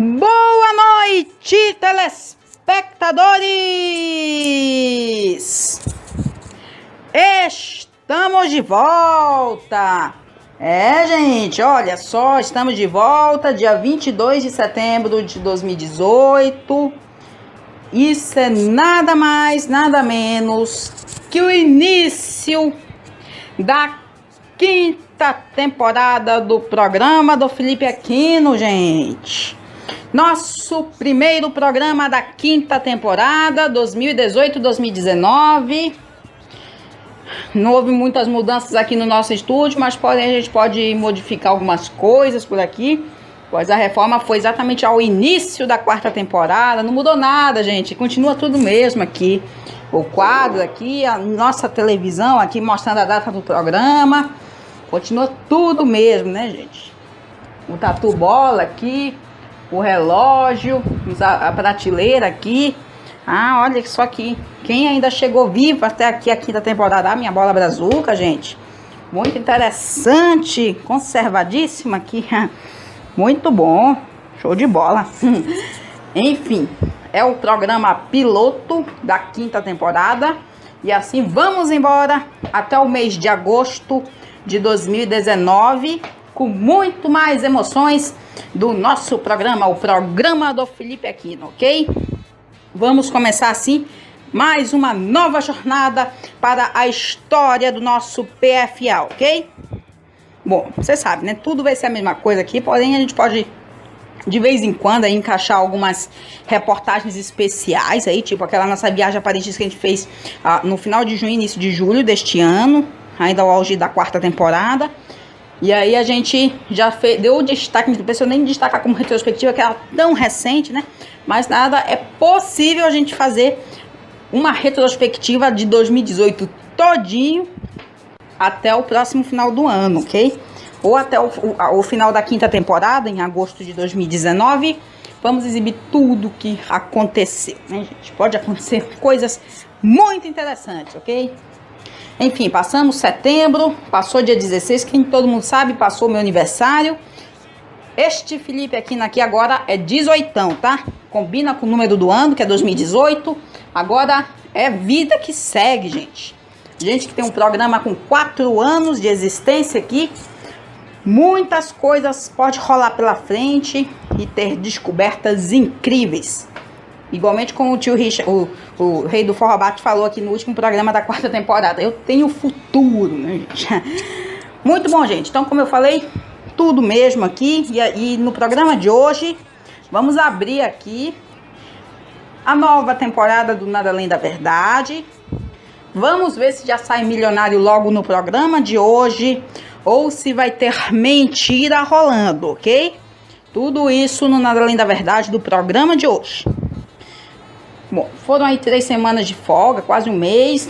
Boa noite, telespectadores! Estamos de volta! Gente, olha só, estamos de volta dia 22 de setembro de 2018. Isso é nada mais, nada menos que o início da quinta temporada do programa do Felipe Aquino, gente. Nosso primeiro programa da quinta temporada, 2018-2019. Não houve muitas mudanças aqui no nosso estúdio, mas porém a gente pode modificar algumas coisas por aqui, pois a reforma foi exatamente ao início da quarta temporada. Não mudou nada, gente, continua tudo mesmo aqui. O quadro aqui, a nossa televisão aqui mostrando a data do programa, continua tudo mesmo, né, gente? O tatu bola aqui, o relógio, a prateleira aqui. Olha só aqui, quem ainda chegou vivo até aqui a quinta temporada, a minha bola brazuca, gente. Muito interessante, conservadíssima aqui. Muito bom, show de bola. Enfim, é o programa piloto da quinta temporada. E assim vamos embora até o mês de agosto de 2019, com muito mais emoções do nosso programa, o programa do Felipe Aquino, ok? Vamos começar assim mais uma nova jornada para a história do nosso PFA, ok? Bom, você sabe, né? Tudo vai ser a mesma coisa aqui, porém a gente pode de vez em quando aí encaixar algumas reportagens especiais aí, tipo aquela nossa viagem a Parintins que a gente fez no final de junho, início de julho deste ano, ainda ao auge da quarta temporada. E aí a gente já deu o destaque, não precisa nem destacar como retrospectiva, que era tão recente, né? Mas nada, é possível a gente fazer uma retrospectiva de 2018 todinho até o próximo final do ano, ok? Ou até o final da quinta temporada, em agosto de 2019. Vamos exibir tudo que aconteceu, né, gente? Pode acontecer coisas muito interessantes, ok? Enfim, passamos setembro, passou dia 16, quem todo mundo sabe, passou meu aniversário. Este Felipe aqui agora é 18, tá? Combina com o número do ano, que é 2018. Agora é vida que segue, gente. Gente que tem um programa com 4 anos de existência aqui. Muitas coisas pode rolar pela frente e ter descobertas incríveis. Igualmente como o tio Richard, o rei do Forró Bate falou aqui no último programa da quarta temporada. Eu tenho futuro, né, gente? Muito bom, gente. Então, como eu falei, tudo mesmo aqui. E no programa de hoje, vamos abrir aqui a nova temporada do Nada Além da Verdade. Vamos ver se já sai milionário logo no programa de hoje, ou se vai ter mentira rolando, ok? Tudo isso no Nada Além da Verdade do programa de hoje. Bom, foram aí 3 semanas de folga, quase um mês,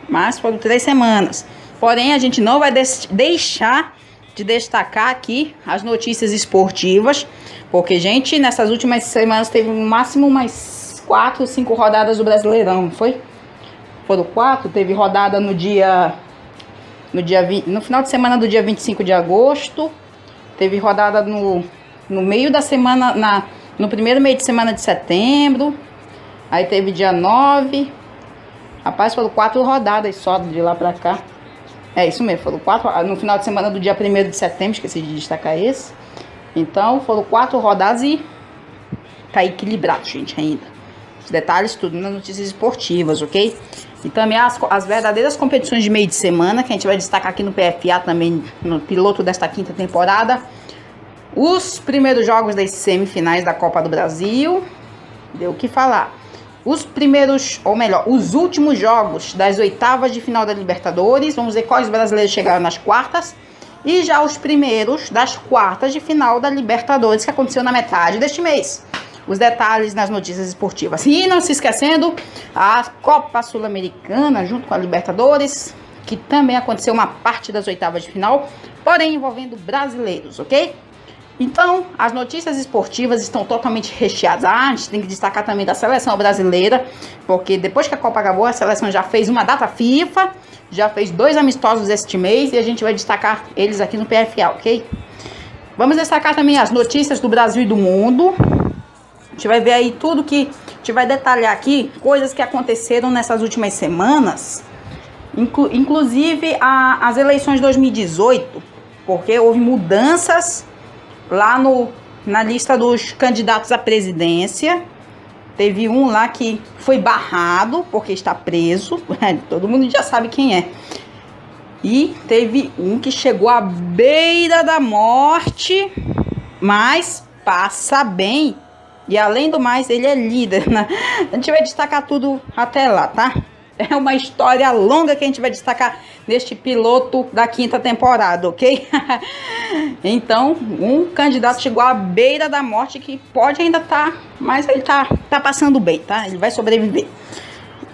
mas foram 3 semanas. Porém, a gente não vai deixar de destacar aqui as notícias esportivas, porque, gente, nessas últimas semanas teve no máximo umas 4, 5 rodadas do Brasileirão, não foi? Foram 4, teve rodada no final de semana do dia 25 de agosto, teve rodada no meio da semana, no primeiro meio de semana de setembro. Aí teve dia 9. Rapaz, foram 4 rodadas só de lá pra cá. É isso mesmo, foram 4 no final de semana do dia 1º de setembro, esqueci de destacar esse. Então foram 4 rodadas e tá equilibrado, gente, ainda. Os detalhes tudo nas notícias esportivas, ok? E também as verdadeiras competições de meio de semana, que a gente vai destacar aqui no PFA também, no piloto desta quinta temporada. Os primeiros jogos das semifinais da Copa do Brasil. Deu o que falar. Os primeiros, ou melhor, os últimos jogos das oitavas de final da Libertadores. Vamos ver quais brasileiros chegaram nas quartas. E já os primeiros das quartas de final da Libertadores, que aconteceu na metade deste mês. Os detalhes nas notícias esportivas. E não se esquecendo, a Copa Sul-Americana, junto com a Libertadores, que também aconteceu uma parte das oitavas de final, porém envolvendo brasileiros, ok? Então, as notícias esportivas estão totalmente recheadas. A gente tem que destacar também da seleção brasileira, porque depois que a Copa acabou, a seleção já fez uma data FIFA, já fez 2 amistosos este mês e a gente vai destacar eles aqui no PFA, ok? Vamos destacar também as notícias do Brasil e do mundo. gente vai ver aí tudo que... A gente vai detalhar aqui coisas que aconteceram nessas últimas semanas. Inclusive as eleições de 2018, porque houve mudanças lá na lista dos candidatos à presidência. Teve um lá que foi barrado porque está preso, todo mundo já sabe quem é. E teve um que chegou à beira da morte, mas passa bem. E além do mais, ele é líder, né? A gente vai destacar tudo até lá, tá? É uma história longa que a gente vai destacar neste piloto da 5ª temporada, ok? Então, um candidato chegou à beira da morte que pode ainda estar, mas ele tá passando bem, tá? Ele vai sobreviver.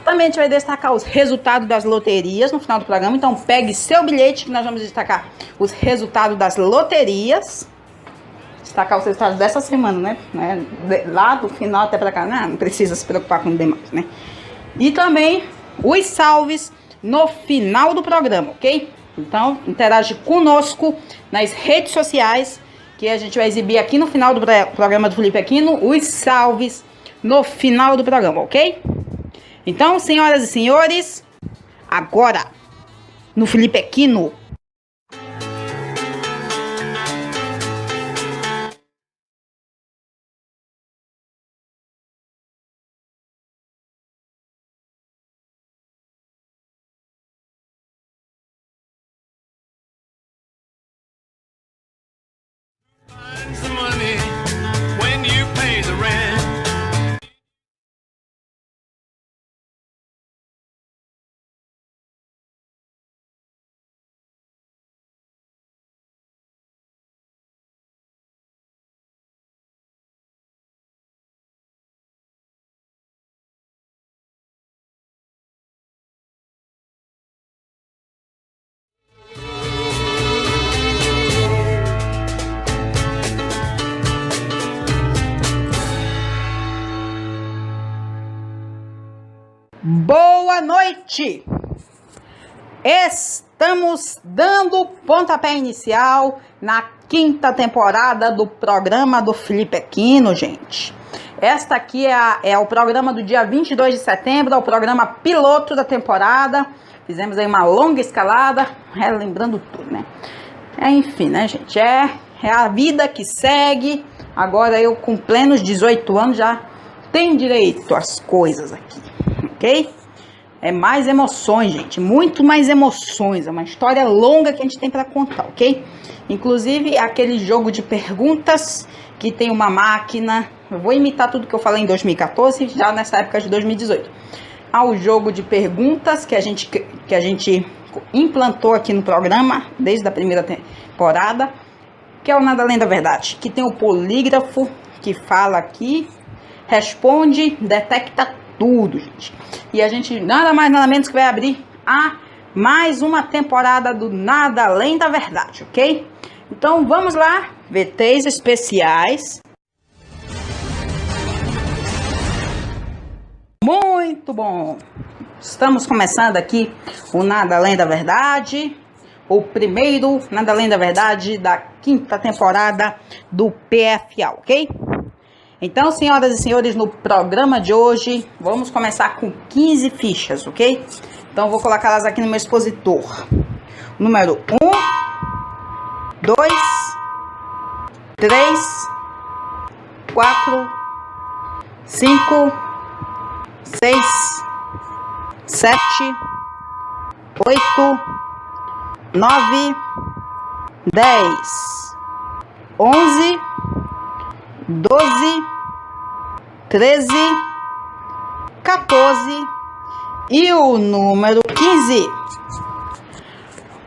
Também a gente vai destacar os resultados das loterias no final do programa. Então, pegue seu bilhete que nós vamos destacar os resultados das loterias. Destacar os resultados dessa semana, né? Lá do final até pra cá, não precisa se preocupar com o demais, né? E também os salves no final do programa, ok? Então, interage conosco nas redes sociais, que a gente vai exibir aqui no final do programa do Felipe Aquino, os salves no final do programa, ok? Então, senhoras e senhores, agora, no Felipe Aquino. The money when you pay the rent. Boa noite! Estamos dando pontapé inicial na 5ª temporada do programa do Felipe Aquino, gente. Esta aqui é o programa do dia 22 de setembro, é o programa piloto da temporada. Fizemos aí uma longa escalada, lembrando tudo, né? Enfim, né, gente? É a vida que segue. Agora eu, com plenos 18 anos, já tenho direito às coisas aqui. Ok? É mais emoções, gente. Muito mais emoções. É uma história longa que a gente tem para contar, ok? Inclusive, aquele jogo de perguntas que tem uma máquina. Eu vou imitar tudo que eu falei em 2014, já nessa época de 2018. Ao jogo de perguntas que a gente implantou aqui no programa, desde a primeira temporada, que é o Nada Além da Verdade. Que tem o polígrafo que fala aqui, responde, detecta tudo, gente. E a gente nada mais nada menos que vai abrir mais uma temporada do Nada Além da Verdade, ok? Então vamos lá, VTs especiais. Muito bom! Estamos começando aqui o Nada Além da Verdade, o primeiro Nada Além da Verdade da 5ª temporada do PFA, ok? Então, senhoras e senhores, no programa de hoje, vamos começar com 15 fichas, ok? Então, vou colocá-las aqui no meu expositor. Número 1, 2, 3, 4, 5, 6, 7, 8, 9, 10, 11, 12, 13, 14 e o número 15.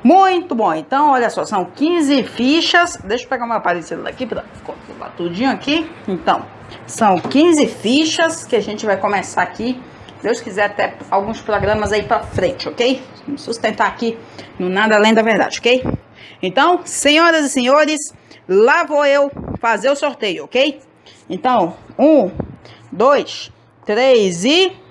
Muito bom, então olha só, são 15 fichas. Deixa eu pegar meu aparelho celular aqui para colocar tudinho aqui. Então, são 15 fichas que a gente vai começar aqui. Se Deus quiser, até alguns programas aí para frente, ok? Vamos sustentar aqui no Nada Além da Verdade, ok? Então, senhoras e senhores, lá vou eu fazer o sorteio, ok? Então, 1, 2, 3 e...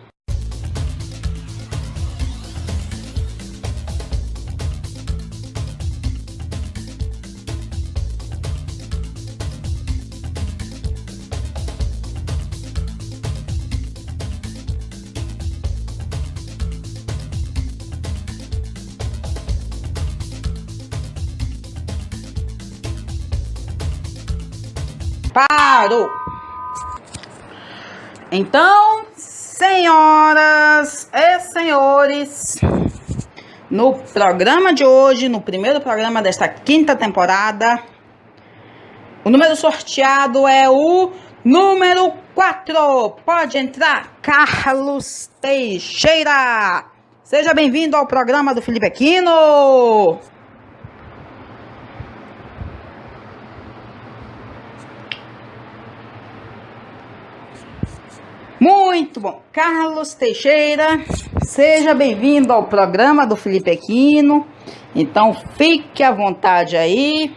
Parou! Então, senhoras e senhores, no programa de hoje, no primeiro programa desta quinta temporada, o número sorteado é o número 4. Pode entrar, Carlos Teixeira. Seja bem-vindo ao programa do Felipe Aquino. Muito bom, Carlos Teixeira, seja bem-vindo ao programa do Felipe Aquino. Então fique à vontade aí.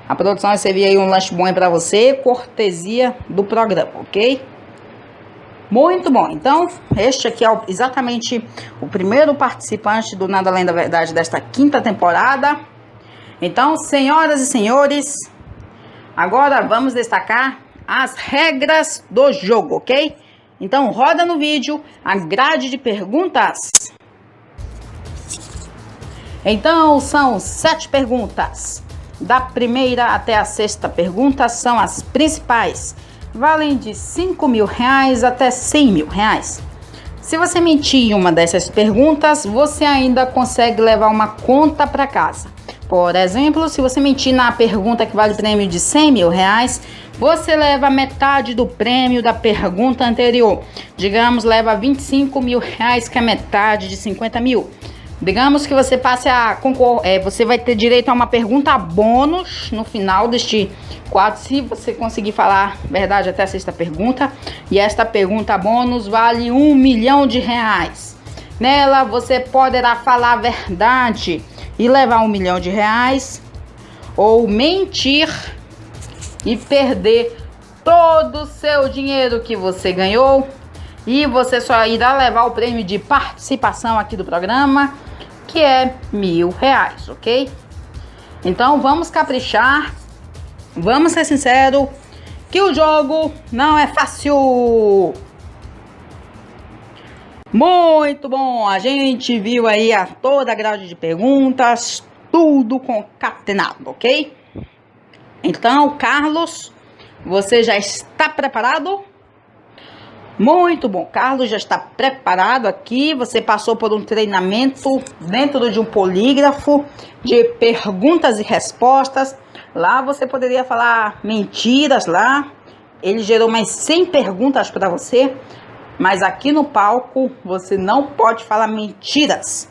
A produção vai servir aí um lanche bom para você, cortesia do programa, ok? Muito bom, então este aqui é exatamente o primeiro participante do Nada Além da Verdade desta quinta temporada. Então, senhoras e senhores, agora vamos destacar as regras do jogo, ok? Então, roda no vídeo a grade de perguntas. Então, são 7 perguntas. Da primeira até a 6ª pergunta são as principais. Valem de R$5.000 até R$100.000. Se você mentir em uma dessas perguntas, você ainda consegue levar uma conta para casa. Por exemplo, se você mentir na pergunta que vale prêmio de R$100.000, você leva metade do prêmio da pergunta anterior. Digamos, leva R$25.000, que é metade de 50 mil. Digamos que você passe a concorrer, você vai ter direito a uma pergunta bônus no final deste quadro, se você conseguir falar verdade até a 6ª pergunta. E esta pergunta bônus vale R$1 milhão. Nela, você poderá falar a verdade e levar R$1 milhão, ou mentir e perder todo o seu dinheiro que você ganhou, e você só irá levar o prêmio de participação aqui do programa, que é R$1.000, ok? Então vamos caprichar, vamos ser sinceros, que o jogo não é fácil. Muito bom, a gente viu aí toda a grade de perguntas, tudo concatenado, ok? Então, Carlos, você já está preparado? Muito bom, Carlos já está preparado aqui. Você passou por um treinamento dentro de um polígrafo de perguntas e respostas. Lá você poderia falar mentiras lá. Ele gerou mais 100 perguntas para você. Mas aqui no palco você não pode falar mentiras.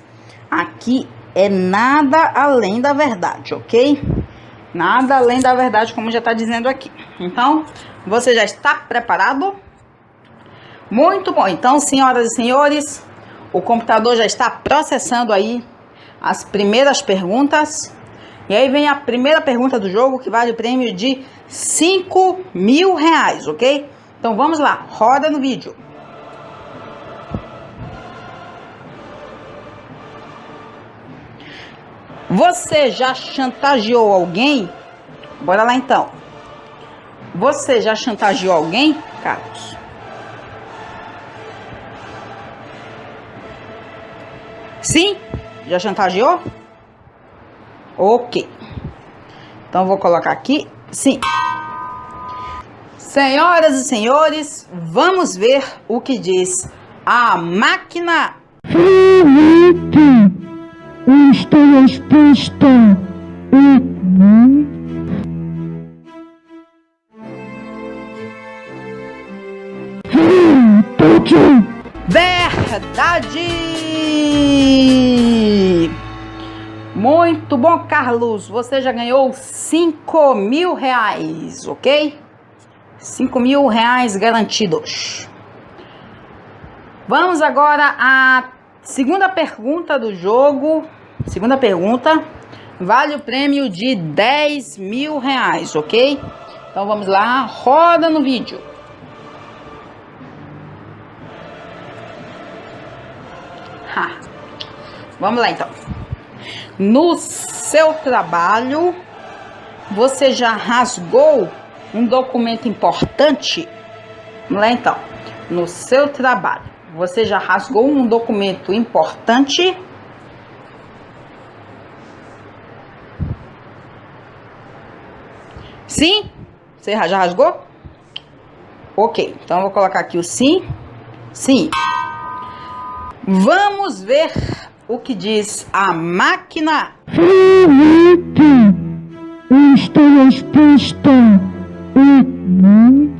Aqui é nada além da verdade, ok? Nada além da verdade, como já está dizendo aqui. Então, você já está preparado? Muito bom. Então, senhoras e senhores, o computador já está processando aí as primeiras perguntas. E aí vem a primeira pergunta do jogo, que vale o prêmio de R$5.000, ok? Então, vamos lá. Roda no vídeo. Você já chantageou alguém? Bora lá então. Você já chantageou alguém, Carlos? Sim? Já chantageou? Ok. Então vou colocar aqui. Sim. Senhoras e senhores, vamos ver o que diz a máquina. Esta resposta Verdade! Muito bom, Carlos. Você já ganhou R$5.000, ok? R$5.000 garantidos. Vamos agora à segunda pergunta do jogo. Segunda pergunta vale o prêmio de R$10.000, ok? Então vamos lá, roda no vídeo. Vamos lá então. No seu trabalho, você já rasgou um documento importante? Vamos lá então. No seu trabalho, você já rasgou um documento importante? Sim? Você já rasgou? Ok, então eu vou colocar aqui o sim. Sim. Vamos ver o que diz a máquina. Felipe, esta resposta é não.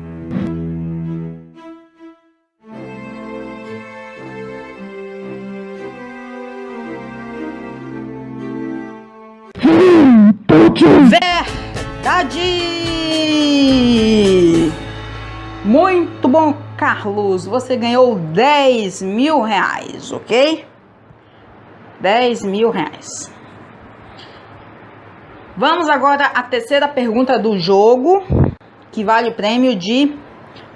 Verdade! Muito bom, Carlos. Você ganhou 10 mil reais, ok? 10 mil reais. Vamos agora à terceira pergunta do jogo, que vale o prêmio de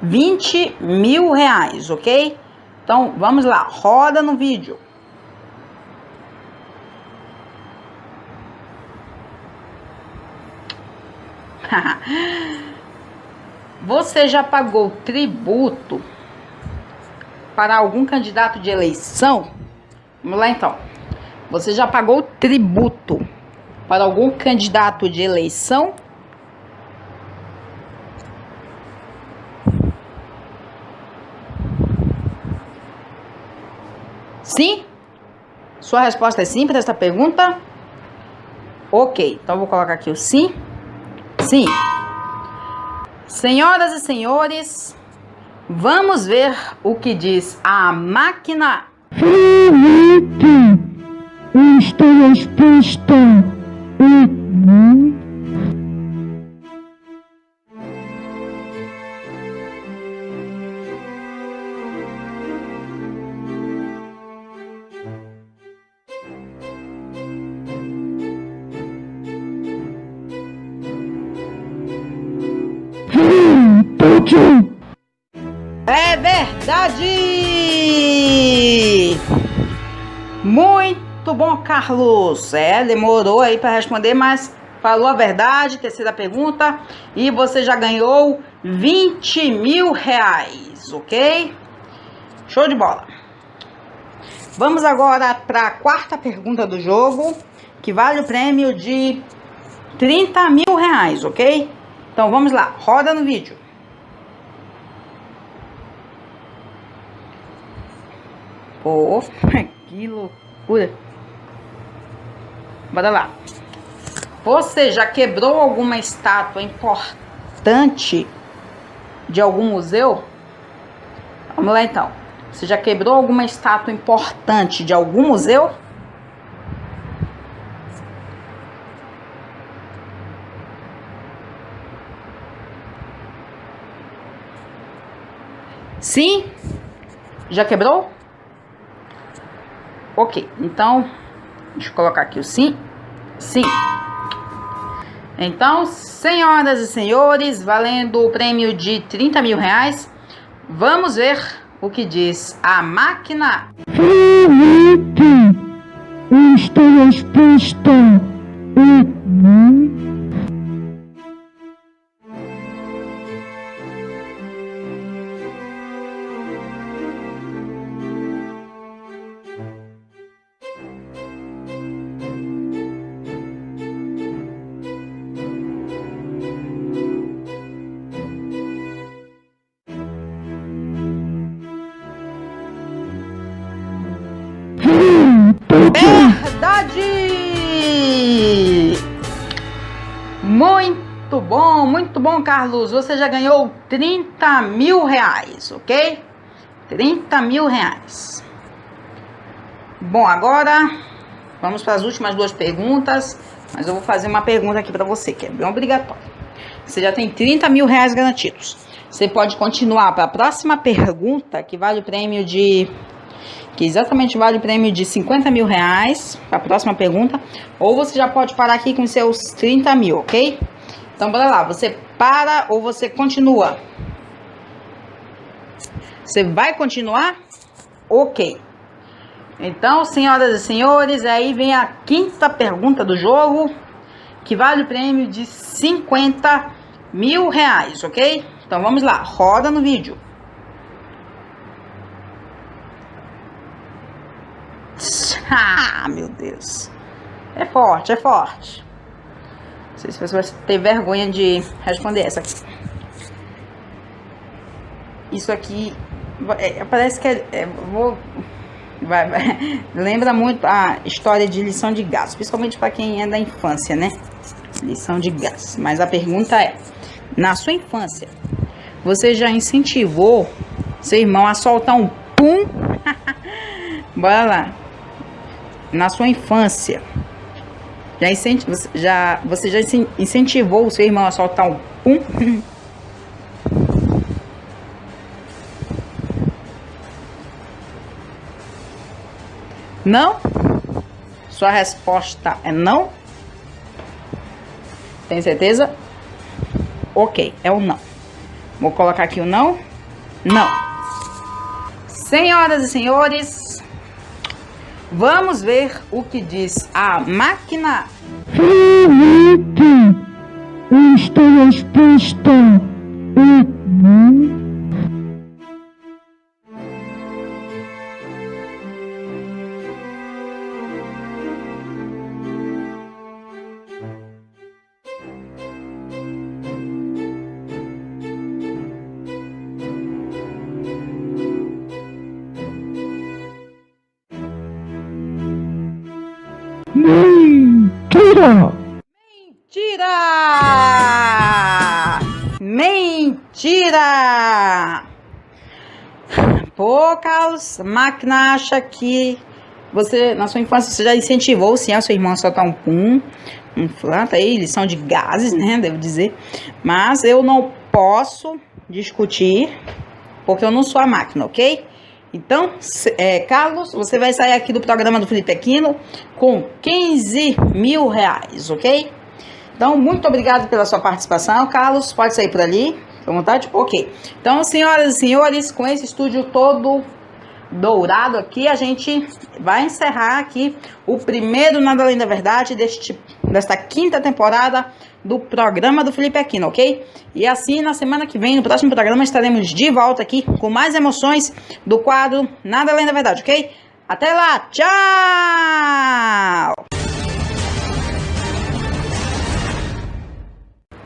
20 mil reais, ok? Então, vamos lá. Roda no vídeo. Você já pagou tributo para algum candidato de eleição? Vamos lá então. Você já pagou tributo para algum candidato de eleição? Sim? Sua resposta é sim para esta pergunta? Ok, então eu vou colocar aqui o sim. Sim. Senhoras e senhores, vamos ver o que diz a máquina. Felipe, esta resposta é não. É verdade! Muito bom, Carlos. Demorou aí para responder, mas falou a verdade. Terceira pergunta. E você já ganhou 20 mil reais, ok? Show de bola. Vamos agora para a quarta pergunta do jogo, que vale o prêmio de 30 mil reais, ok? Então vamos lá, roda no vídeo. Pô, que loucura. Bora lá. Você já quebrou alguma estátua importante de algum museu? Vamos lá então. Você já quebrou alguma estátua importante de algum museu? Sim? Já quebrou? Ok, então, deixa eu colocar aqui o sim. Sim. Então, senhoras e senhores, valendo o prêmio de 30 mil reais, vamos ver o que diz a máquina. Felipe, esta resposta é não. Verdade! Muito bom, Carlos. Você já ganhou 30 mil reais, ok? 30 mil reais. Bom, agora vamos para as últimas duas perguntas. Mas eu vou fazer uma pergunta aqui para você, que é bem obrigatória. Você já tem 30 mil reais garantidos. Você pode continuar para a próxima pergunta, que vale o prêmio de... que exatamente vale o prêmio de 50 mil reais, para a próxima pergunta. Ou você já pode parar aqui com seus 30 mil, ok? Então, bora lá. Você para ou você continua? Você vai continuar? Ok. Então, senhoras e senhores, aí vem a quinta pergunta do jogo, que vale o prêmio de 50 mil reais, ok? Então, vamos lá. Roda no vídeo. Ah, meu Deus. É forte, é forte. Não sei se você vai ter vergonha de responder essa aqui. Isso aqui parece que lembra muito a história de lição de gases, principalmente para quem é da infância, né? Lição de gases. Mas a pergunta é: na sua infância, você já incentivou seu irmão a soltar um pum? Bora lá. Na sua infância, você já incentivou o seu irmão a soltar um pum? Não? Sua resposta é não? Tem certeza? Ok, é o não. Vou colocar aqui o não. Não. Senhoras e senhores, vamos ver o que diz a máquina. Felipe, esta resposta é não. Mentira! Mentira! Pô, Carlos, a máquina acha que você, na sua infância, você já incentivou sim a seu irmão a soltar um pum, um flanta aí, lição de gases, né, devo dizer. Mas eu não posso discutir, porque eu não sou a máquina, ok? Então, Carlos, você vai sair aqui do programa do Felipe Aquino com 15 mil reais, ok? Então, muito obrigado pela sua participação, Carlos. Pode sair por ali, fica à vontade? Ok. Então, senhoras e senhores, com esse estúdio todo dourado aqui, a gente vai encerrar aqui o primeiro Nada Além da Verdade desta quinta temporada do programa do Felipe Aquino, ok? E assim, na semana que vem, no próximo programa, estaremos de volta aqui com mais emoções do quadro Nada Além da Verdade, ok? Até lá, tchau!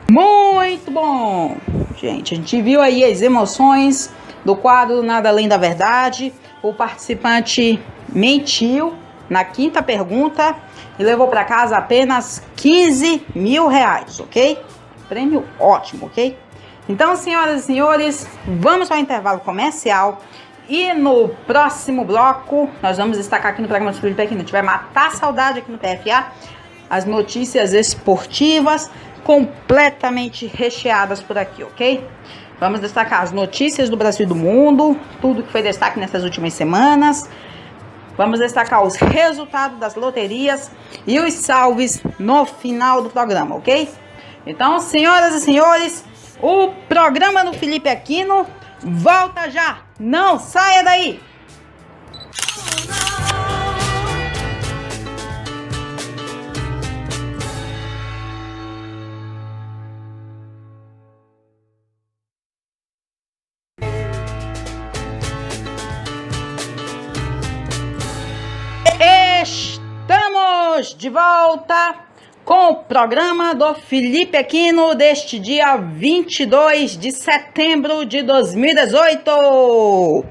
Muito bom! Gente, a gente viu aí as emoções do quadro Nada Além da Verdade. O participante mentiu na quinta pergunta e levou para casa apenas 15 mil reais, ok? Prêmio ótimo, ok? Então, senhoras e senhores, vamos ao intervalo comercial e no próximo bloco nós vamos destacar aqui no programa do Felipe Aquino. A gente vai matar a saudade aqui no PFA, as notícias esportivas completamente recheadas por aqui, ok? Vamos destacar as notícias do Brasil e do mundo, tudo que foi destaque nessas últimas semanas. Vamos destacar os resultados das loterias e os salves no final do programa, ok? Então, senhoras e senhores, o programa do Felipe Aquino volta já. Não saia daí! Estamos de volta com o programa do Felipe Aquino deste dia 22 de setembro de 2018.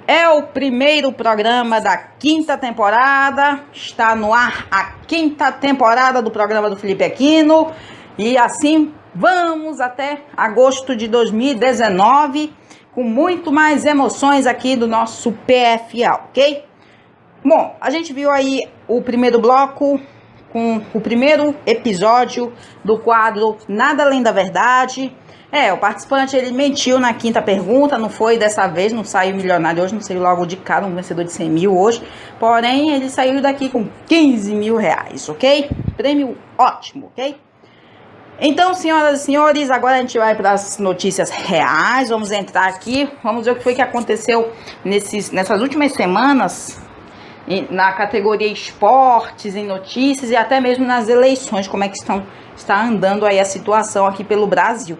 É o primeiro programa da quinta temporada, está no ar a quinta temporada do programa do Felipe Aquino e assim vamos até agosto de 2019 com muito mais emoções aqui do nosso PFA, ok? Bom, a gente viu aí o primeiro bloco com o primeiro episódio do quadro Nada Além da Verdade. O participante, ele mentiu na quinta pergunta, não foi dessa vez, não saiu milionário hoje, não saiu logo de cara, um vencedor de 100 mil hoje. Porém, ele saiu daqui com 15 mil reais, ok? Prêmio ótimo, ok? Então, senhoras e senhores, agora a gente vai para as notícias reais, vamos entrar aqui, vamos ver o que foi que aconteceu nessas últimas semanas na categoria esportes, em notícias e até mesmo nas eleições, como é que está andando aí a situação aqui pelo Brasil,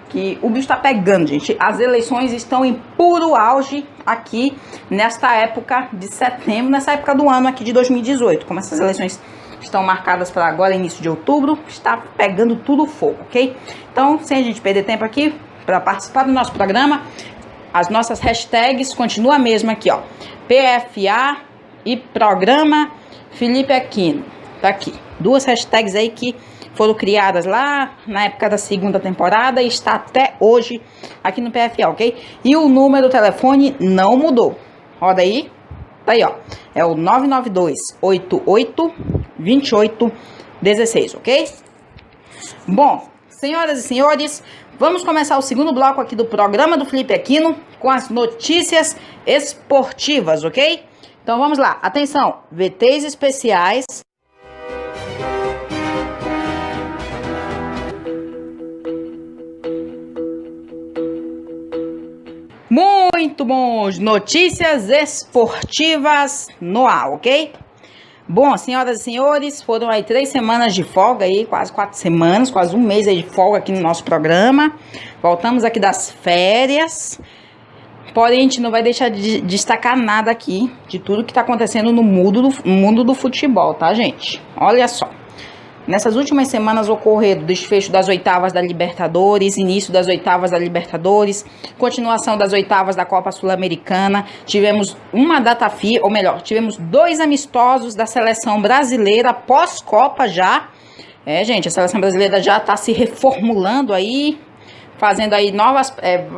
que o bicho está pegando, gente. As eleições estão em puro auge aqui nesta época de setembro, nessa época do ano aqui de 2018, como essas eleições estão marcadas para agora, início de outubro, está pegando tudo fogo, ok? Então, sem a gente perder tempo aqui, para participar do nosso programa, as nossas hashtags continuam a mesma aqui, ó. PFA e Programa Felipe Aquino. Tá aqui. 2 hashtags aí que foram criadas lá na época da 2ª temporada e está até hoje aqui no PFA, ok? E o número do telefone não mudou. Roda aí. Tá aí, ó. É o 992882816, ok? Bom, senhoras e senhores, vamos começar o segundo bloco aqui do programa do Felipe Aquino com as notícias esportivas, ok? Então vamos lá. Atenção, VTs especiais. Muito bom, notícias esportivas no ar, ok? Bom, senhoras e senhores, foram aí 3 semanas de folga aí, quase 4 semanas, quase um mês aí de folga aqui no nosso programa. Voltamos aqui das férias, porém a gente não vai deixar de destacar nada aqui de tudo que tá acontecendo no mundo do futebol, tá, gente? Olha só. Nessas últimas semanas ocorreram o desfecho das oitavas da Libertadores, início das oitavas da Libertadores, continuação das oitavas da Copa Sul-Americana. Tivemos uma data FIFA, ou melhor, tivemos 2 amistosos da seleção brasileira pós-Copa já. Gente, a seleção brasileira já está se reformulando aí, fazendo aí novas...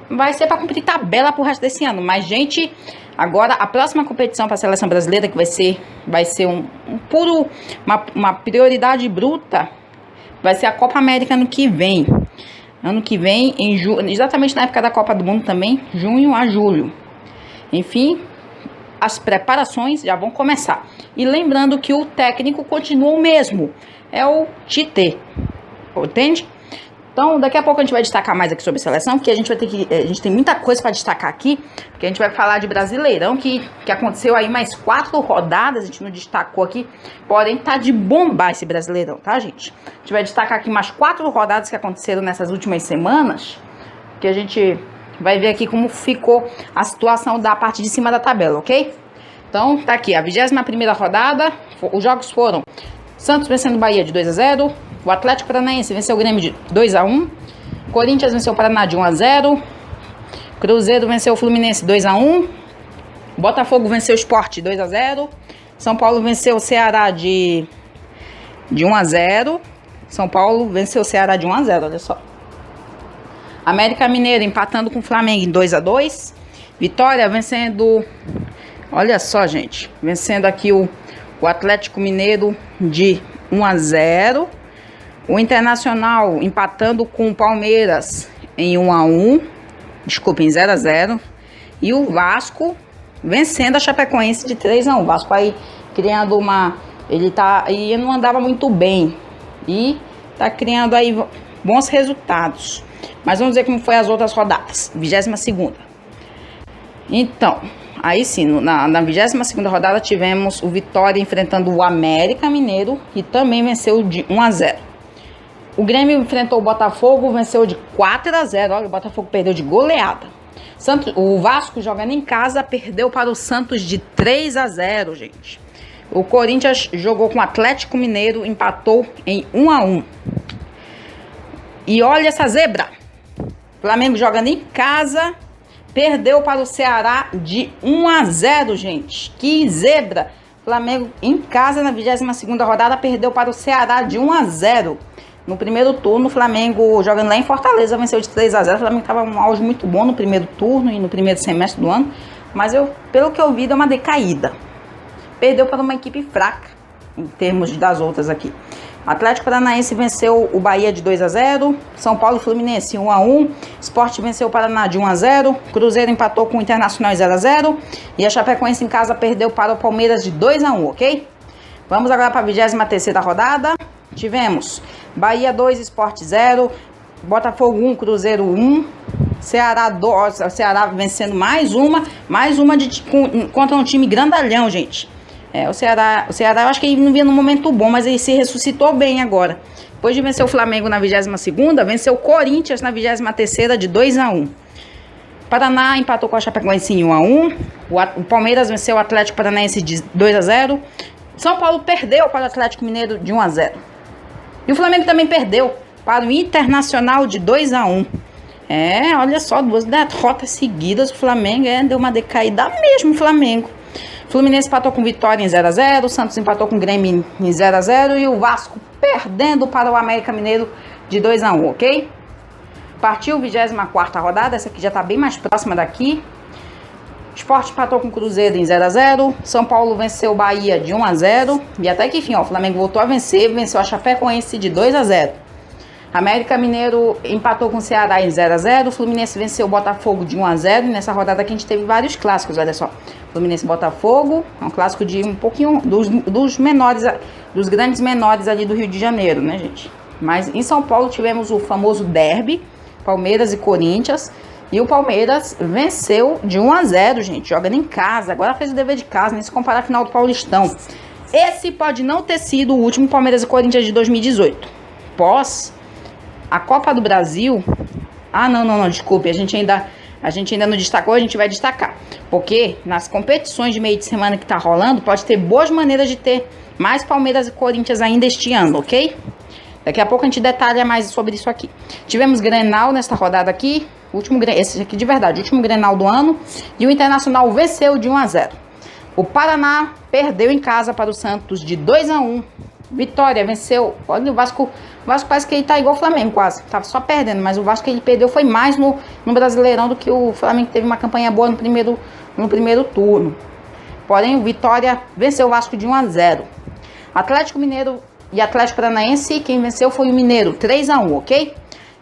vai ser para cumprir tabela pro resto desse ano, mas, gente... Agora, a próxima competição para a seleção brasileira, que vai ser uma prioridade bruta, vai ser a Copa América ano que vem. Ano que vem, exatamente na época da Copa do Mundo também, junho a julho. Enfim, as preparações já vão começar. E lembrando que o técnico continua o mesmo, é o Tite, entende? Então, daqui a pouco a gente vai destacar mais aqui sobre seleção, porque a gente tem muita coisa para destacar aqui, porque a gente vai falar de Brasileirão, que aconteceu aí mais 4 rodadas, a gente não destacou aqui, porém tá de bombar esse Brasileirão, tá, gente? A gente vai destacar aqui mais 4 rodadas que aconteceram nessas últimas semanas, que a gente vai ver aqui como ficou a situação da parte de cima da tabela, ok? Então, tá aqui, a 21ª rodada, os jogos foram Santos vencendo o Bahia de 2-0, o Atlético Paranaense venceu o Grêmio de 2-1, Corinthians venceu o Paraná de 1-0, Cruzeiro venceu o Fluminense 2-1, Botafogo venceu o Sport 2-0, São Paulo venceu o Ceará de 1-0, São Paulo venceu o Ceará de 1-0, olha só. América Mineiro empatando com o Flamengo em 2-2, Vitória vencendo, olha só, gente, vencendo aqui o Atlético Mineiro de 1-0, o Internacional empatando com o Palmeiras em 1-1, desculpa, em 0-0, e o Vasco vencendo a Chapecoense de 3-1. O Vasco aí criando ele não andava muito bem e tá criando aí bons resultados. Mas vamos ver como foi as outras rodadas. 22ª. Então, aí sim, na 22ª rodada tivemos o Vitória enfrentando o América Mineiro e também venceu de 1-0. O Grêmio enfrentou o Botafogo, venceu de 4-0. Olha, o Botafogo perdeu de goleada. O Vasco, jogando em casa, perdeu para o Santos de 3-0, gente. O Corinthians jogou com o Atlético Mineiro, empatou em 1-1. E olha essa zebra. Flamengo jogando em casa, perdeu para o Ceará de 1-0, gente. Que zebra. Flamengo em casa, na 22ª rodada, perdeu para o Ceará de 1-0. No primeiro turno, o Flamengo, jogando lá em Fortaleza, venceu de 3-0. O Flamengo estava um auge muito bom no primeiro turno e no primeiro semestre do ano. Mas, pelo que eu vi, deu uma decaída. Perdeu para uma equipe fraca, em termos das outras aqui. Atlético Paranaense venceu o Bahia de 2-0. São Paulo e Fluminense 1-1. Sport venceu o Paraná de 1-0. Cruzeiro empatou com o Internacional 0-0. E a Chapecoense em casa perdeu para o Palmeiras de 2-1, ok? Vamos agora para a 23ª rodada. Tivemos Bahia 2, Sport 0, Botafogo 1, Cruzeiro 1, Ceará 2, Ceará vencendo mais uma contra um time grandalhão, gente. O Ceará eu acho que ele não vinha num momento bom, mas ele se ressuscitou bem agora. Depois de vencer o Flamengo na 22ª, venceu o Corinthians na 23ª de 2-1. Paraná empatou com a Chapecoense em 1-1. O Palmeiras venceu o Atlético Paranaense de 2-0. São Paulo perdeu para o Atlético Mineiro de 1-0. E o Flamengo também perdeu para o Internacional de 2-1. Olha só, 2 derrotas seguidas. O Flamengo deu uma decaída mesmo, o Flamengo. Fluminense empatou com Vitória em 0x0. O Santos empatou com o Grêmio em 0x0. E o Vasco perdendo para o América Mineiro de 2x1, ok? Partiu 24ª rodada. Essa aqui já está bem mais próxima daqui. Sport empatou com o Cruzeiro em 0x0. São Paulo venceu o Bahia de 1x0. E até que enfim, ó, o Flamengo voltou a vencer. Venceu a Chapecoense de 2x0. América Mineiro empatou com o Ceará em 0x0. O Fluminense venceu o Botafogo de 1x0. E nessa rodada aqui a gente teve vários clássicos, olha só. Fluminense e Botafogo, é um clássico de um pouquinho dos menores, dos grandes menores ali do Rio de Janeiro, né, gente? Mas em São Paulo tivemos o famoso derby, Palmeiras e Corinthians. E o Palmeiras venceu de 1x0, gente. Jogando em casa. Agora fez o dever de casa, nem se comparar a final do Paulistão. Esse pode não ter sido o último Palmeiras e Corinthians de 2018. Pós a Copa do Brasil. Ah, não, desculpe. A gente ainda não destacou, a gente vai destacar. Porque nas competições de meio de semana que tá rolando, pode ter boas maneiras de ter mais Palmeiras e Corinthians ainda este ano, ok? Daqui a pouco a gente detalha mais sobre isso aqui. Tivemos Grenal nesta rodada aqui. Esse aqui de verdade, último Grenal do ano. E o Internacional venceu de 1x0. O Paraná perdeu em casa para o Santos de 2x1. Vitória venceu. Olha, o Vasco parece que ele tá igual o Flamengo quase. Tava só perdendo, mas o Vasco que ele perdeu foi mais no Brasileirão do que o Flamengo, que teve uma campanha boa no primeiro turno. Porém, o Vitória venceu o Vasco de 1x0. Atlético Mineiro e Atlético Paranaense, quem venceu foi o Mineiro, 3x1, ok?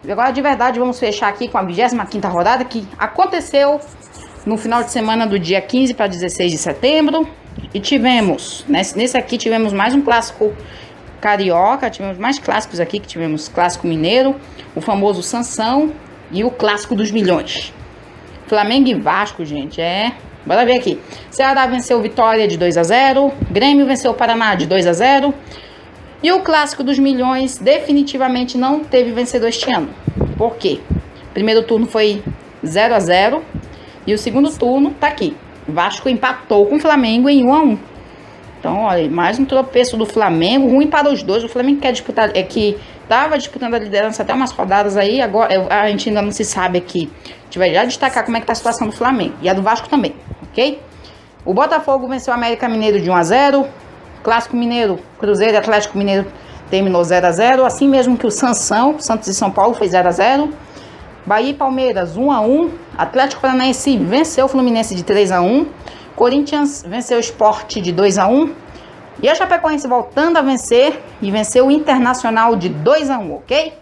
E agora, de verdade, vamos fechar aqui com a 25ª rodada, que aconteceu no final de semana do dia 15 para 16 de setembro. E tivemos, nesse aqui tivemos mais um clássico carioca, tivemos mais clássicos aqui, que tivemos clássico mineiro, o famoso Sansão e o clássico dos milhões. Flamengo e Vasco, gente, bora ver aqui. Ceará venceu Vitória de 2x0, Grêmio venceu o Paraná de 2x0. E o clássico dos milhões definitivamente não teve vencedor este ano. Por quê? O primeiro turno foi 0x0 e o segundo turno tá aqui. Vasco empatou com o Flamengo em 1x1. Então, olha, mais um tropeço do Flamengo, ruim para os dois. O Flamengo quer disputar, que estava disputando a liderança até umas rodadas aí, agora a gente ainda não se sabe aqui. A gente vai já destacar como é que tá a situação do Flamengo e a do Vasco também, ok? O Botafogo venceu o América Mineiro de 1x0. Clássico Mineiro, Cruzeiro e Atlético Mineiro terminou 0x0. Assim mesmo que o Sansão, Santos e São Paulo foi 0x0. Bahia e Palmeiras 1x1. Atlético Paranaense venceu o Fluminense de 3x1. Corinthians venceu o Sport de 2x1. E a Chapecoense voltando a vencer e venceu o Internacional de 2x1, ok?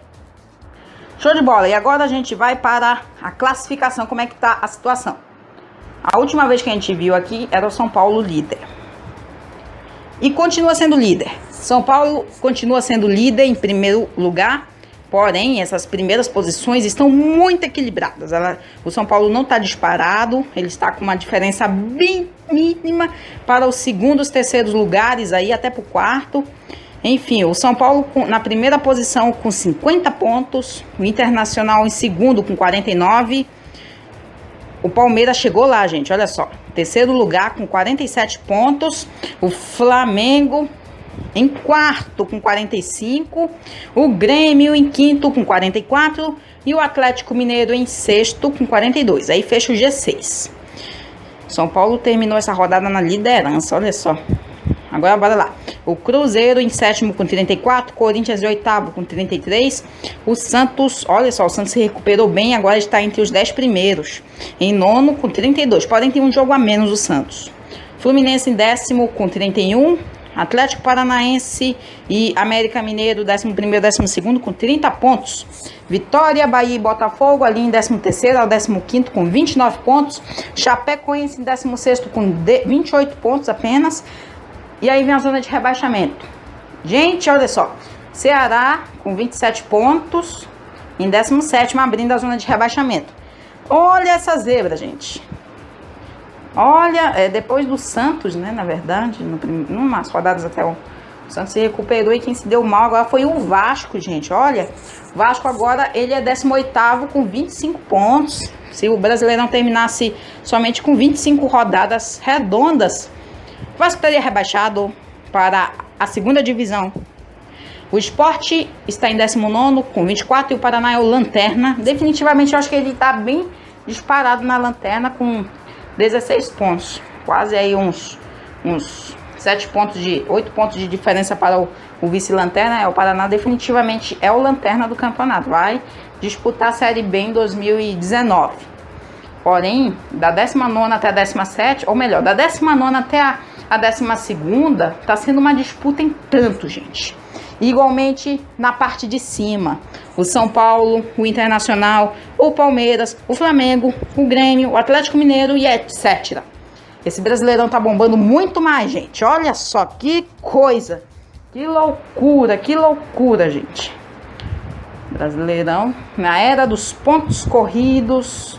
Show de bola. E agora a gente vai para a classificação, como é que tá a situação. A última vez que a gente viu aqui era o São Paulo líder. E continua sendo líder. São Paulo continua sendo líder em primeiro lugar. Porém, essas primeiras posições estão muito equilibradas. O São Paulo não está disparado. Ele está com uma diferença bem mínima para os segundos, terceiros lugares, aí até para o quarto. Enfim, o São Paulo na primeira posição com 50 pontos. O Internacional em segundo com 49. O Palmeiras chegou lá, gente, olha só. Terceiro lugar com 47 pontos. O Flamengo em quarto com 45. O Grêmio em quinto com 44. E o Atlético Mineiro em sexto com 42. Aí fecha o G6. São Paulo terminou essa rodada na liderança, olha só. Agora bora lá. O Cruzeiro em sétimo com 34, Corinthians em oitavo com 33. O Santos, olha só, o Santos se recuperou bem, agora está entre os 10 primeiros. Em nono com 32, podem ter um jogo a menos o Santos. Fluminense em décimo com 31. Atlético Paranaense e América Mineiro, 11º, 12º com 30 pontos. Vitória, Bahia e Botafogo ali em 13º ao 15º com 29 pontos. Chapecoense em 16º com 28 pontos apenas. E aí vem a zona de rebaixamento. Gente, olha só. Ceará com 27 pontos. Em 17º, abrindo a zona de rebaixamento. Olha essa zebra, gente. Olha, depois do Santos, né, na verdade, numas rodadas até o Santos se recuperou e quem se deu mal agora foi o Vasco, gente. Olha, o Vasco agora, ele é 18º com 25 pontos. Se o Brasileirão terminasse somente com 25 rodadas redondas, o Vasco estaria rebaixado para a segunda divisão. O Sport está em 19º com 24 e o Paraná é o lanterna. Definitivamente eu acho que ele está bem disparado na lanterna com 16 pontos. Quase aí uns 8 pontos de diferença para o vice-lanterna. O Paraná definitivamente é o lanterna do campeonato. Vai disputar a Série B em 2019. Porém, da 19ª até a 17ª, ou melhor, da 19ª até a 12ª, está sendo uma disputa em tanto, gente. Igualmente na parte de cima, o São Paulo, o Internacional, o Palmeiras, o Flamengo, o Grêmio, o Atlético Mineiro e etc. Esse Brasileirão tá bombando muito mais, gente. Olha só que coisa, que loucura, gente. Brasileirão na era dos pontos corridos,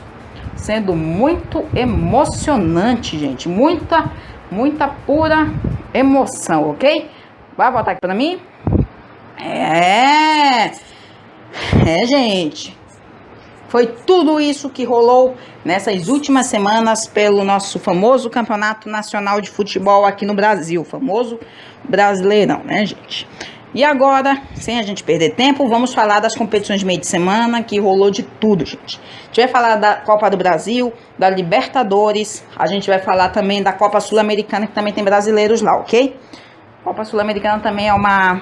sendo muito emocionante, gente. Muita pura emoção, ok? Vai voltar aqui pra mim? Gente, foi tudo isso que rolou nessas últimas semanas pelo nosso famoso Campeonato Nacional de Futebol aqui no Brasil, famoso Brasileirão, né, gente? E agora, sem a gente perder tempo, vamos falar das competições de meio de semana, que rolou de tudo, gente. A gente vai falar da Copa do Brasil, da Libertadores, a gente vai falar também da Copa Sul-Americana, que também tem brasileiros lá, ok? Copa Sul-Americana também é uma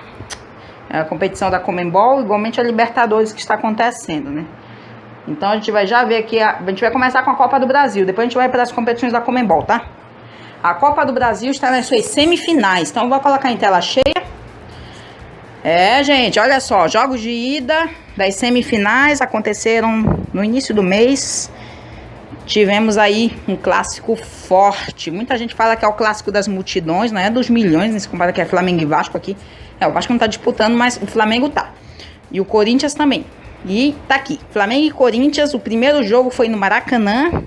competição da Conmebol, igualmente a Libertadores que está acontecendo, né? Então a gente vai já ver aqui, a gente vai começar com a Copa do Brasil, depois a gente vai para as competições da Conmebol, tá? A Copa do Brasil está nas suas semifinais, então eu vou colocar em tela cheia. Gente, olha só, jogos de ida das semifinais aconteceram no início do mês. Tivemos aí um clássico forte. Muita gente fala que é o clássico das multidões, não é dos milhões, nem se compara que é Flamengo e Vasco aqui. O Vasco não tá disputando, mas o Flamengo tá. E o Corinthians também. E tá aqui, Flamengo e Corinthians, o primeiro jogo foi no Maracanã.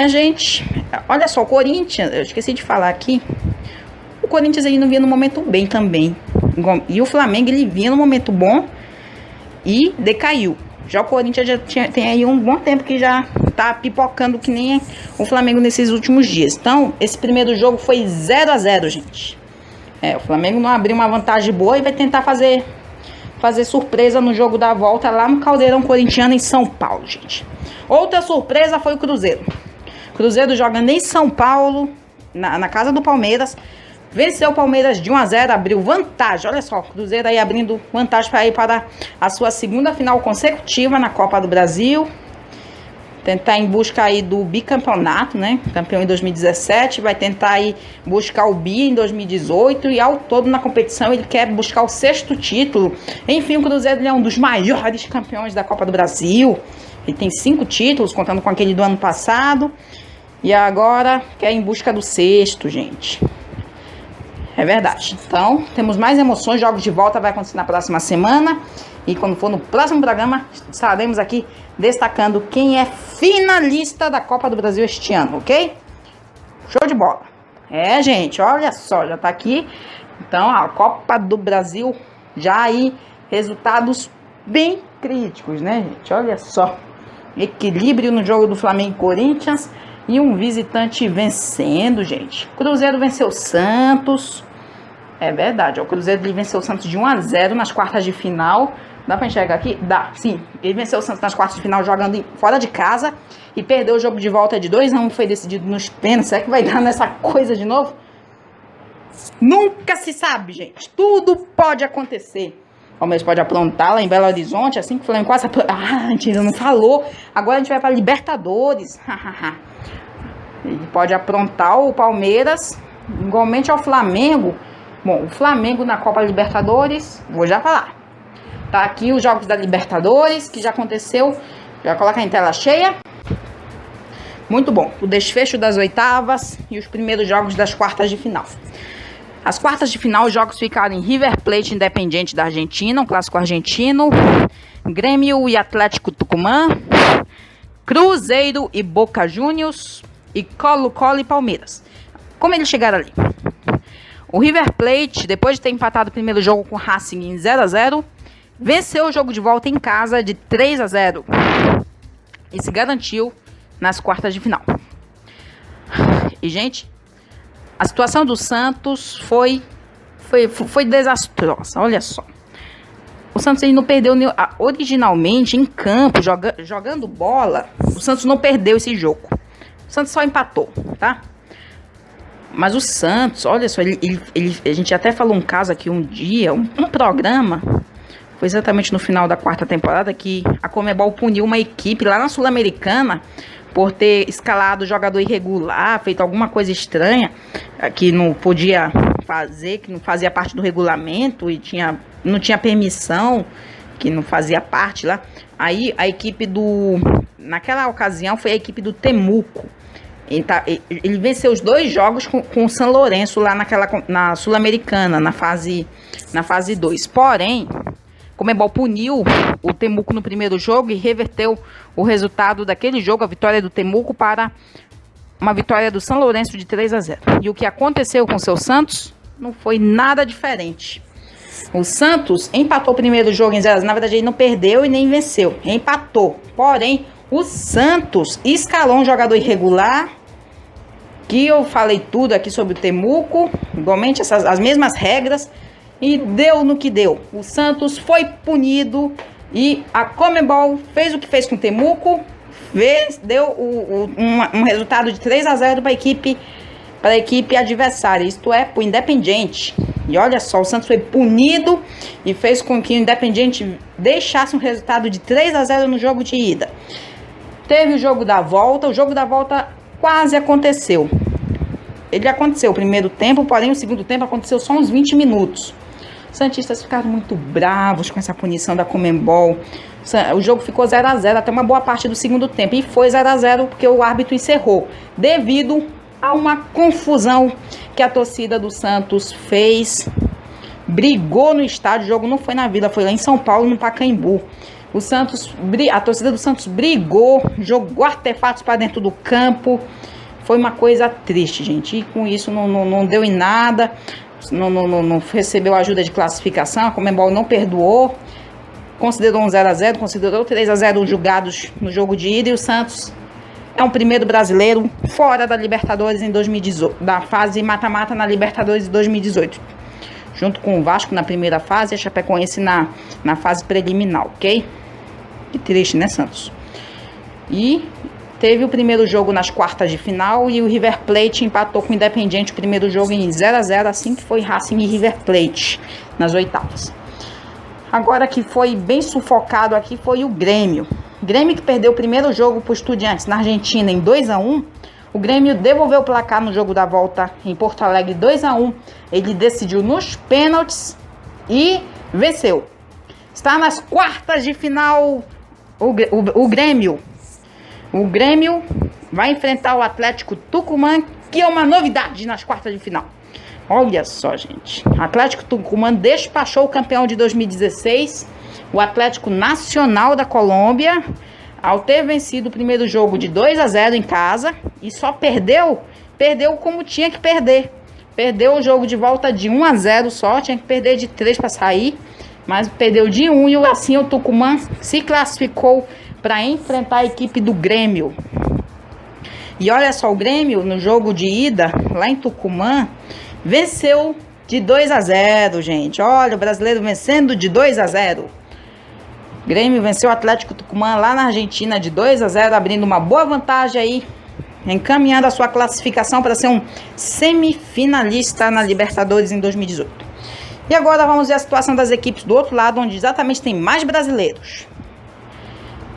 Gente, olha só, o Corinthians, eu esqueci de falar aqui. O Corinthians ele não vinha no momento bem também. E o Flamengo ele vinha no momento bom e decaiu. Já o Corinthians já tem aí um bom tempo que já tá pipocando que nem o Flamengo nesses últimos dias. Então, esse primeiro jogo foi 0-0, gente. O Flamengo não abriu uma vantagem boa e vai tentar fazer surpresa no jogo da volta lá no Caldeirão Corintiano em São Paulo, gente. Outra surpresa foi o Cruzeiro. O Cruzeiro jogando em São Paulo, na casa do Palmeiras. Venceu o Palmeiras de 1-0, abriu vantagem. Olha só, o Cruzeiro aí abrindo vantagem para ir para a sua segunda final consecutiva na Copa do Brasil. Tentar em busca aí do bicampeonato, né? Campeão em 2017, vai tentar aí buscar o bi em 2018 e ao todo na competição ele quer buscar o 6º título. Enfim, o Cruzeiro ele é um dos maiores campeões da Copa do Brasil. Ele tem 5 títulos, contando com aquele do ano passado. E agora quer ir em busca do 6º, gente. É verdade. Então, temos mais emoções. Jogos de volta vai acontecer na próxima semana. E quando for no próximo programa, estaremos aqui destacando quem é finalista da Copa do Brasil este ano, ok? Show de bola. Gente, olha só, já tá aqui. Então, a Copa do Brasil já aí, resultados bem críticos, né, gente? Olha só. Equilíbrio no jogo do Flamengo e Corinthians. E um visitante vencendo, gente. Cruzeiro venceu o Santos. É verdade, o Cruzeiro ele venceu o Santos de 1-0 nas quartas de final. Dá pra enxergar aqui? Dá, sim. Ele venceu o Santos nas quartas de final jogando fora de casa. E perdeu o jogo de volta de 2-1, foi decidido nos pênaltis. Será que vai dar nessa coisa de novo? Nunca se sabe, gente. Tudo pode acontecer. O Palmeiras pode aprontar lá em Belo Horizonte, assim que o Flamengo quase... a gente ainda não falou. Agora a gente vai para Libertadores. Ele pode aprontar o Palmeiras, igualmente ao Flamengo. Bom, o Flamengo na Copa Libertadores, vou já falar. Tá aqui os jogos da Libertadores, que já aconteceu. Já coloca em tela cheia. Muito bom. O desfecho das oitavas e os primeiros jogos das quartas de final. As quartas de final, os jogos ficaram em River Plate Independiente da Argentina, um clássico argentino. Grêmio e Atlético Tucumã. Cruzeiro e Boca Juniors. E Colo-Colo e Palmeiras. Como eles chegaram ali? O River Plate, depois de ter empatado o primeiro jogo com o Racing em 0-0, venceu o jogo de volta em casa de 3-0 e se garantiu nas quartas de final. E, gente, a situação do Santos foi foi desastrosa, olha só. O Santos ele não perdeu originalmente em campo, jogando bola. O Santos não perdeu esse jogo. O Santos só empatou, tá? Mas o Santos, olha só, a gente até falou um caso aqui um dia, um programa, foi exatamente no final da quarta temporada, que a Conmebol puniu uma equipe lá na Sul-Americana por ter escalado jogador irregular, feito alguma coisa estranha, que não podia fazer, que não fazia parte do regulamento e não tinha permissão, que não fazia parte lá. Aí a equipe naquela ocasião foi a equipe do Temuco. Ele venceu os 2 jogos com o San Lourenço lá na Sul-Americana, na fase 2. Porém, Conmebol puniu o Temuco no primeiro jogo e reverteu o resultado daquele jogo, a vitória do Temuco, para uma vitória do San Lourenço de 3-0. E o que aconteceu com o seu Santos não foi nada diferente. O Santos empatou o primeiro jogo em 0-0. Na verdade, ele não perdeu e nem venceu. Empatou. Porém, o Santos escalou um jogador irregular, que eu falei tudo aqui sobre o Temuco, igualmente as mesmas regras, e deu no que deu. O Santos foi punido e a Conmebol fez o que fez com o Temuco, deu um resultado de 3-0 para a equipe adversária, isto é, para o Independiente. E olha só, o Santos foi punido e fez com que o Independiente deixasse um resultado de 3-0 no jogo de ida. Teve o jogo da volta quase aconteceu. Ele aconteceu o primeiro tempo, porém o segundo tempo aconteceu só uns 20 minutos. Os santistas ficaram muito bravos com essa punição da Conmebol. O jogo ficou 0-0 até uma boa parte do segundo tempo. E foi 0-0 porque o árbitro encerrou, devido a uma confusão que a torcida do Santos fez. Brigou no estádio, o jogo não foi na Vila, foi lá em São Paulo, no Pacaembu. A torcida do Santos brigou, jogou artefatos para dentro do campo. Foi uma coisa triste, gente. E com isso não deu em nada. Não recebeu ajuda de classificação. A Conmebol não perdoou. Considerou um 0-0, considerou 3-0 julgados no jogo de ida. E o Santos é um primeiro brasileiro fora da Libertadores em 2018, da fase mata-mata na Libertadores de 2018. Junto com o Vasco na primeira fase e a Chapecoense na fase preliminar, ok? Que triste, né, Santos? E teve o primeiro jogo nas quartas de final e o River Plate empatou com o Independiente o primeiro jogo em 0-0, assim que foi Racing e River Plate nas oitavas. Agora que foi bem sufocado aqui foi o Grêmio. Grêmio que perdeu o primeiro jogo para o Estudiantes na Argentina em 2-1. O Grêmio devolveu o placar no jogo da volta em Porto Alegre 2-1. Ele decidiu nos pênaltis e venceu. Está nas quartas de final o Grêmio. O Grêmio vai enfrentar o Atlético Tucumã, que é uma novidade nas quartas de final. Olha só, gente. O Atlético Tucumã despachou o campeão de 2016, o Atlético Nacional da Colômbia, ao ter vencido o primeiro jogo de 2-0 em casa e só perdeu como tinha que perder. Perdeu o jogo de volta de 1-0 só, tinha que perder de 3 para sair, mas perdeu de 1 e assim o Tucumã se classificou para enfrentar a equipe do Grêmio. E olha só, o Grêmio no jogo de ida lá em Tucumã venceu de 2-0, gente. Olha, o brasileiro vencendo de 2-0. Grêmio venceu o Atlético Tucumã lá na Argentina de 2-0, abrindo uma boa vantagem aí, encaminhando a sua classificação para ser um semifinalista na Libertadores em 2018. E agora vamos ver a situação das equipes do outro lado, onde exatamente tem mais brasileiros.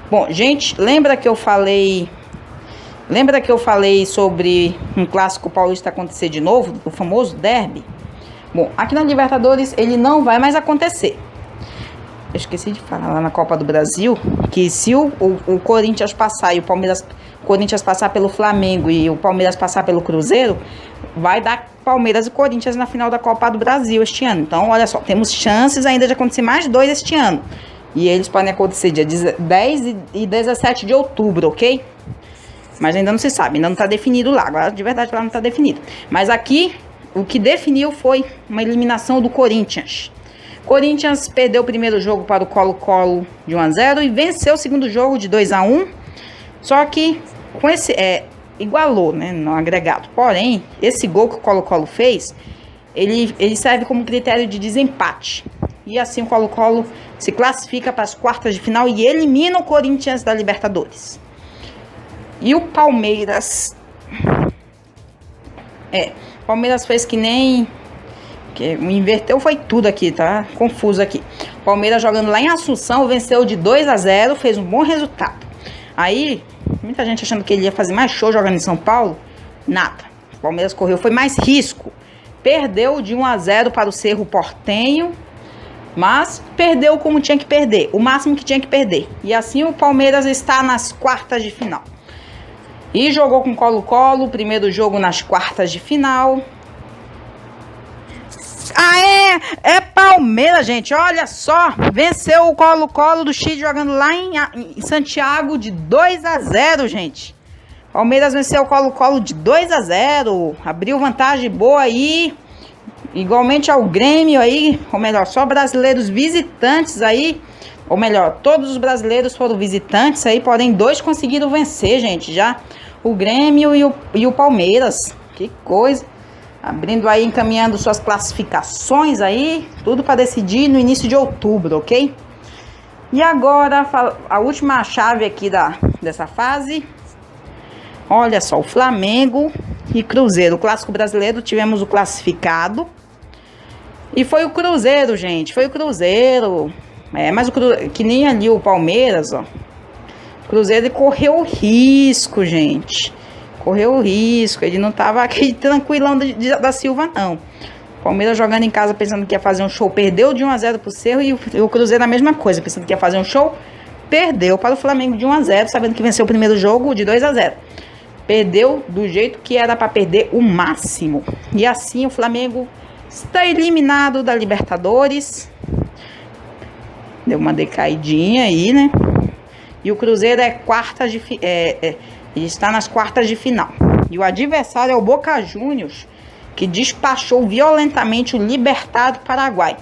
Bom, gente, lembra que eu falei sobre um clássico paulista acontecer de novo, o famoso derby? Bom, aqui na Libertadores ele não vai mais acontecer. Eu esqueci de falar lá na Copa do Brasil que se o Corinthians passar e o Corinthians passar pelo Flamengo e o Palmeiras passar pelo Cruzeiro, vai dar Palmeiras e Corinthians na final da Copa do Brasil este ano. Então, olha só, temos chances ainda de acontecer mais 2 este ano. E eles podem acontecer dia 10 e 17 de outubro, ok? Mas ainda não se sabe, ainda não está definido lá. Agora, de verdade, lá não está definido. Mas aqui, o que definiu foi uma eliminação do Corinthians. Corinthians perdeu o primeiro jogo para o Colo-Colo de 1-0 e venceu o segundo jogo de 2-1. Só que com igualou, né, no agregado. Porém, esse gol que o Colo-Colo fez ele serve como critério de desempate. E assim o Colo-Colo se classifica para as quartas de final e elimina o Corinthians da Libertadores. E o Palmeiras... Palmeiras fez que nem... inverteu, foi tudo aqui, tá? Confuso aqui. Palmeiras jogando lá em Assunção, venceu de 2-0, fez um bom resultado. Aí, muita gente achando que ele ia fazer mais show jogando em São Paulo. Nada. O Palmeiras correu, foi mais risco. Perdeu de 1-0 para o Cerro Porteño, mas perdeu como tinha que perder, o máximo que tinha que perder. E assim o Palmeiras está nas quartas de final. E jogou com Colo-Colo, primeiro jogo nas quartas de final. É Palmeiras, gente, olha só, venceu o Colo-Colo do Chile jogando lá em Santiago de 2-0, gente. Palmeiras venceu o Colo-Colo de 2-0, abriu vantagem boa aí, igualmente ao Grêmio aí, ou melhor, só brasileiros visitantes aí, ou melhor, todos os brasileiros foram visitantes aí, porém 2 conseguiram vencer, gente, já o Grêmio e o Palmeiras, que coisa. Abrindo aí, encaminhando suas classificações aí, tudo para decidir no início de outubro, ok? E agora, a última chave aqui dessa fase. Olha só, o Flamengo e Cruzeiro. O Clássico Brasileiro, tivemos o classificado. E foi o Cruzeiro, gente, foi o Cruzeiro. Mas que nem ali o Palmeiras, ó. O Cruzeiro correu o risco, gente. Correu o risco, ele não tava aquele tranquilão da Silva, não. Palmeiras jogando em casa pensando que ia fazer um show, perdeu de 1-0 pro Cerro, e o Cruzeiro a mesma coisa, pensando que ia fazer um show, perdeu para o Flamengo de 1-0, sabendo que venceu o primeiro jogo de 2-0. Perdeu do jeito que era para perder o máximo. E assim o Flamengo está eliminado da Libertadores. Deu uma decaidinha aí, né? E o Cruzeiro ele está nas quartas de final. E o adversário é o Boca Juniors, que despachou violentamente o Libertad Paraguai.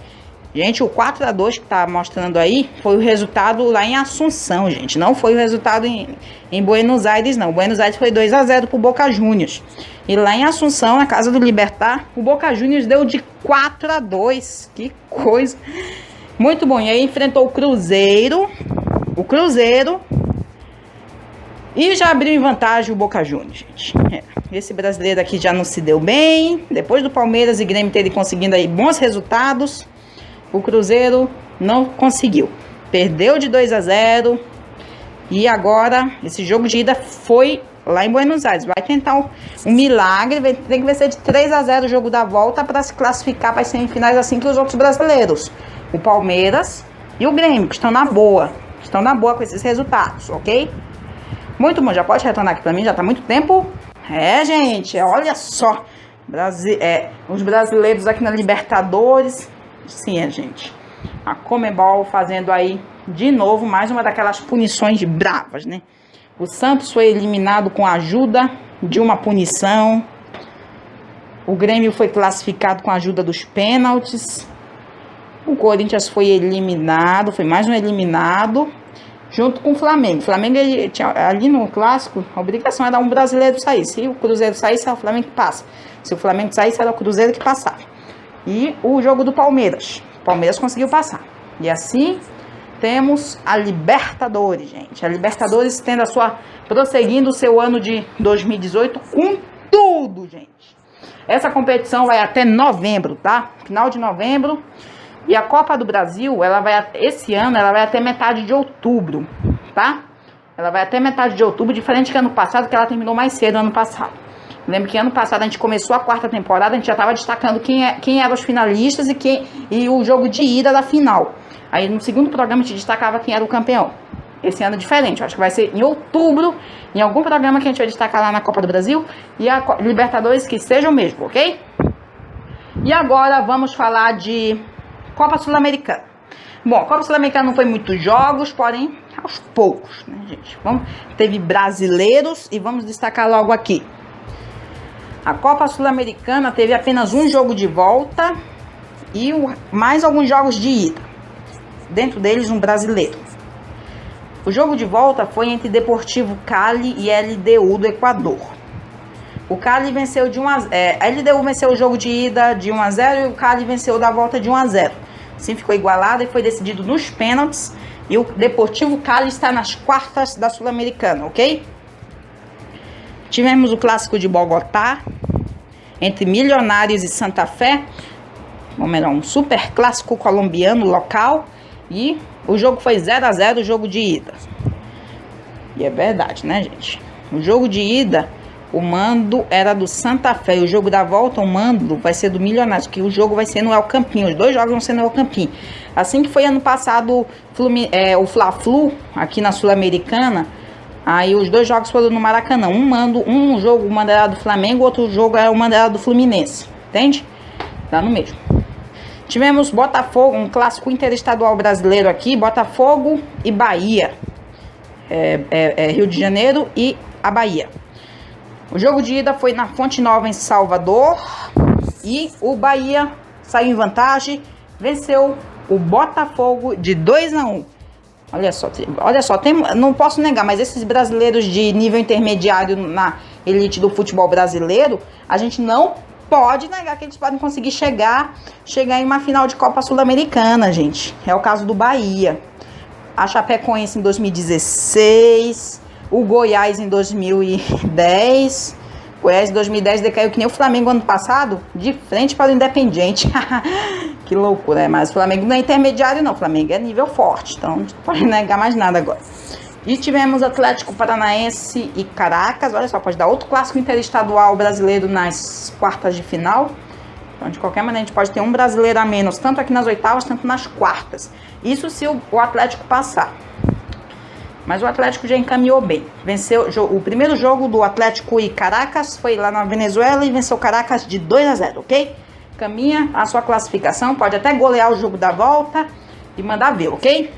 Gente, o 4-2 que tá mostrando aí foi o resultado lá em Assunção, gente. Não foi o resultado em Buenos Aires, não. Buenos Aires foi 2-0 pro Boca Juniors. E lá em Assunção, na casa do Libertad, o Boca Juniors deu de 4-2. Que coisa. Muito bom. E aí enfrentou o Cruzeiro. E já abriu em vantagem o Boca Juniors, gente. Esse brasileiro aqui já não se deu bem. Depois do Palmeiras e Grêmio terem conseguindo aí bons resultados, o Cruzeiro não conseguiu. Perdeu de 2-0. E agora, esse jogo de ida foi lá em Buenos Aires. Vai tentar um milagre. Tem que vencer de 3-0 o jogo da volta para se classificar para as semifinais, assim que os outros brasileiros. O Palmeiras e o Grêmio, que estão na boa. Estão na boa com esses resultados, ok? Muito bom, já pode retornar aqui pra mim, já tá muito tempo. Gente, olha só. Os brasileiros aqui na Libertadores. Sim, gente. A Conmebol fazendo aí, de novo, mais uma daquelas punições bravas, né? O Santos foi eliminado com a ajuda de uma punição. O Grêmio foi classificado com a ajuda dos pênaltis. O Corinthians foi eliminado, foi mais um eliminado. Junto com o Flamengo. O Flamengo, ele tinha, ali no Clássico, a obrigação era um brasileiro sair. Se o Cruzeiro saísse, era o Flamengo que passa. Se o Flamengo saísse, era o Cruzeiro que passava. E o jogo do Palmeiras. O Palmeiras conseguiu passar. E assim, temos a Libertadores, gente. A Libertadores prosseguindo o seu ano de 2018 com tudo, gente. Essa competição vai até novembro, tá? Final de novembro. E a Copa do Brasil, esse ano, ela vai até metade de outubro, tá? Ela vai até metade de outubro, diferente que ano passado, que ela terminou mais cedo ano passado. Lembro que ano passado a gente começou a quarta temporada, a gente já estava destacando quem eram os finalistas e o jogo de ida da final. Aí no segundo programa a gente destacava quem era o campeão. Esse ano é diferente, eu acho que vai ser em outubro, em algum programa que a gente vai destacar lá na Copa do Brasil, e a Libertadores que seja o mesmo, ok? E agora vamos falar de Copa Sul-Americana. Bom, a Copa Sul-Americana não foi muitos jogos, porém aos poucos, né, gente? Teve brasileiros e vamos destacar logo aqui. A Copa Sul-Americana teve apenas um jogo de volta e mais alguns jogos de ida. Dentro deles, um brasileiro. O jogo de volta foi entre Deportivo Cali e LDU do Equador. O Cali venceu de 1-0. A LDU venceu o jogo de ida de 1-0 e o Cali venceu da volta de 1-0. Assim ficou igualado e foi decidido nos pênaltis. E o Deportivo Cali está nas quartas da Sul-Americana, ok? Tivemos o clássico de Bogotá entre Milionários e Santa Fé. Ou melhor, um super clássico colombiano local. E o jogo foi 0-0, o jogo de ida. E é verdade, né, gente? O jogo de ida, o mando era do Santa Fé. E o jogo da volta, o mando vai ser do Milionários. Que o jogo vai ser no El Campín. Os dois jogos vão ser no El Campín. Assim que foi ano passado o Fla-Flu, aqui na Sul-Americana. Aí os dois jogos foram no Maracanã. Um jogo o mando era do Flamengo, outro jogo era o mando era do Fluminense. Entende? Dá no mesmo. Tivemos Botafogo, um clássico interestadual brasileiro aqui. Botafogo e Bahia. Rio de Janeiro e a Bahia. O jogo de ida foi na Fonte Nova, em Salvador. E o Bahia saiu em vantagem. Venceu o Botafogo de 2-1. Olha só, não posso negar, mas esses brasileiros de nível intermediário na elite do futebol brasileiro, a gente não pode negar que eles podem conseguir chegar em uma final de Copa Sul-Americana, gente. É o caso do Bahia. A Chapecoense em 2016, o Goiás em 2010. Goiás em 2010 decaiu que nem o Flamengo ano passado, de frente para o Independiente. Que loucura, né? Mas o Flamengo não é intermediário não, o Flamengo é nível forte, então não pode negar mais nada agora. E tivemos Atlético Paranaense e Caracas, olha só, pode dar outro clássico interestadual brasileiro nas quartas de final. Então, de qualquer maneira, a gente pode ter um brasileiro a menos, tanto aqui nas oitavas, tanto nas quartas. Isso se o Atlético passar. Mas o Atlético já encaminhou bem. Venceu o primeiro jogo do Atlético e Caracas, foi lá na Venezuela e venceu Caracas de 2-0, ok? Caminha a sua classificação, pode até golear o jogo da volta e mandar ver, ok?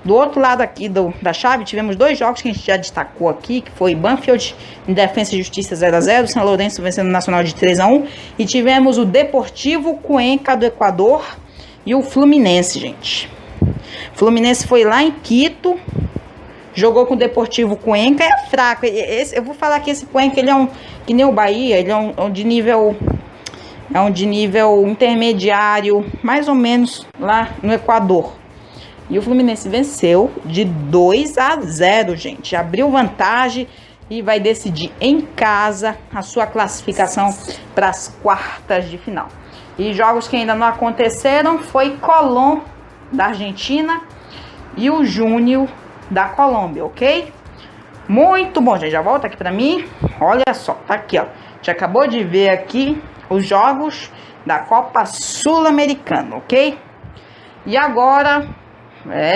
Do outro lado aqui da chave, tivemos dois jogos que a gente já destacou aqui, que foi Banfield em Defensa e Justiça 0-0, São Lourenço vencendo o Nacional de 3-1, e tivemos o Deportivo Cuenca do Equador e o Fluminense, gente. O Fluminense foi lá em Quito, jogou com o Deportivo Cuenca, é fraco. Eu vou falar que esse Cuenca, ele é que nem o Bahia, ele é um de nível intermediário, mais ou menos lá no Equador. E o Fluminense venceu de 2-0, gente. Abriu vantagem e vai decidir em casa a sua classificação para as quartas de final. E jogos que ainda não aconteceram foi Colón da Argentina e o Júnior da Colômbia, ok? Muito bom, gente. Já volta aqui para mim. Olha só, tá aqui, ó. Já acabou de ver aqui os jogos da Copa Sul-Americana, ok? E agora,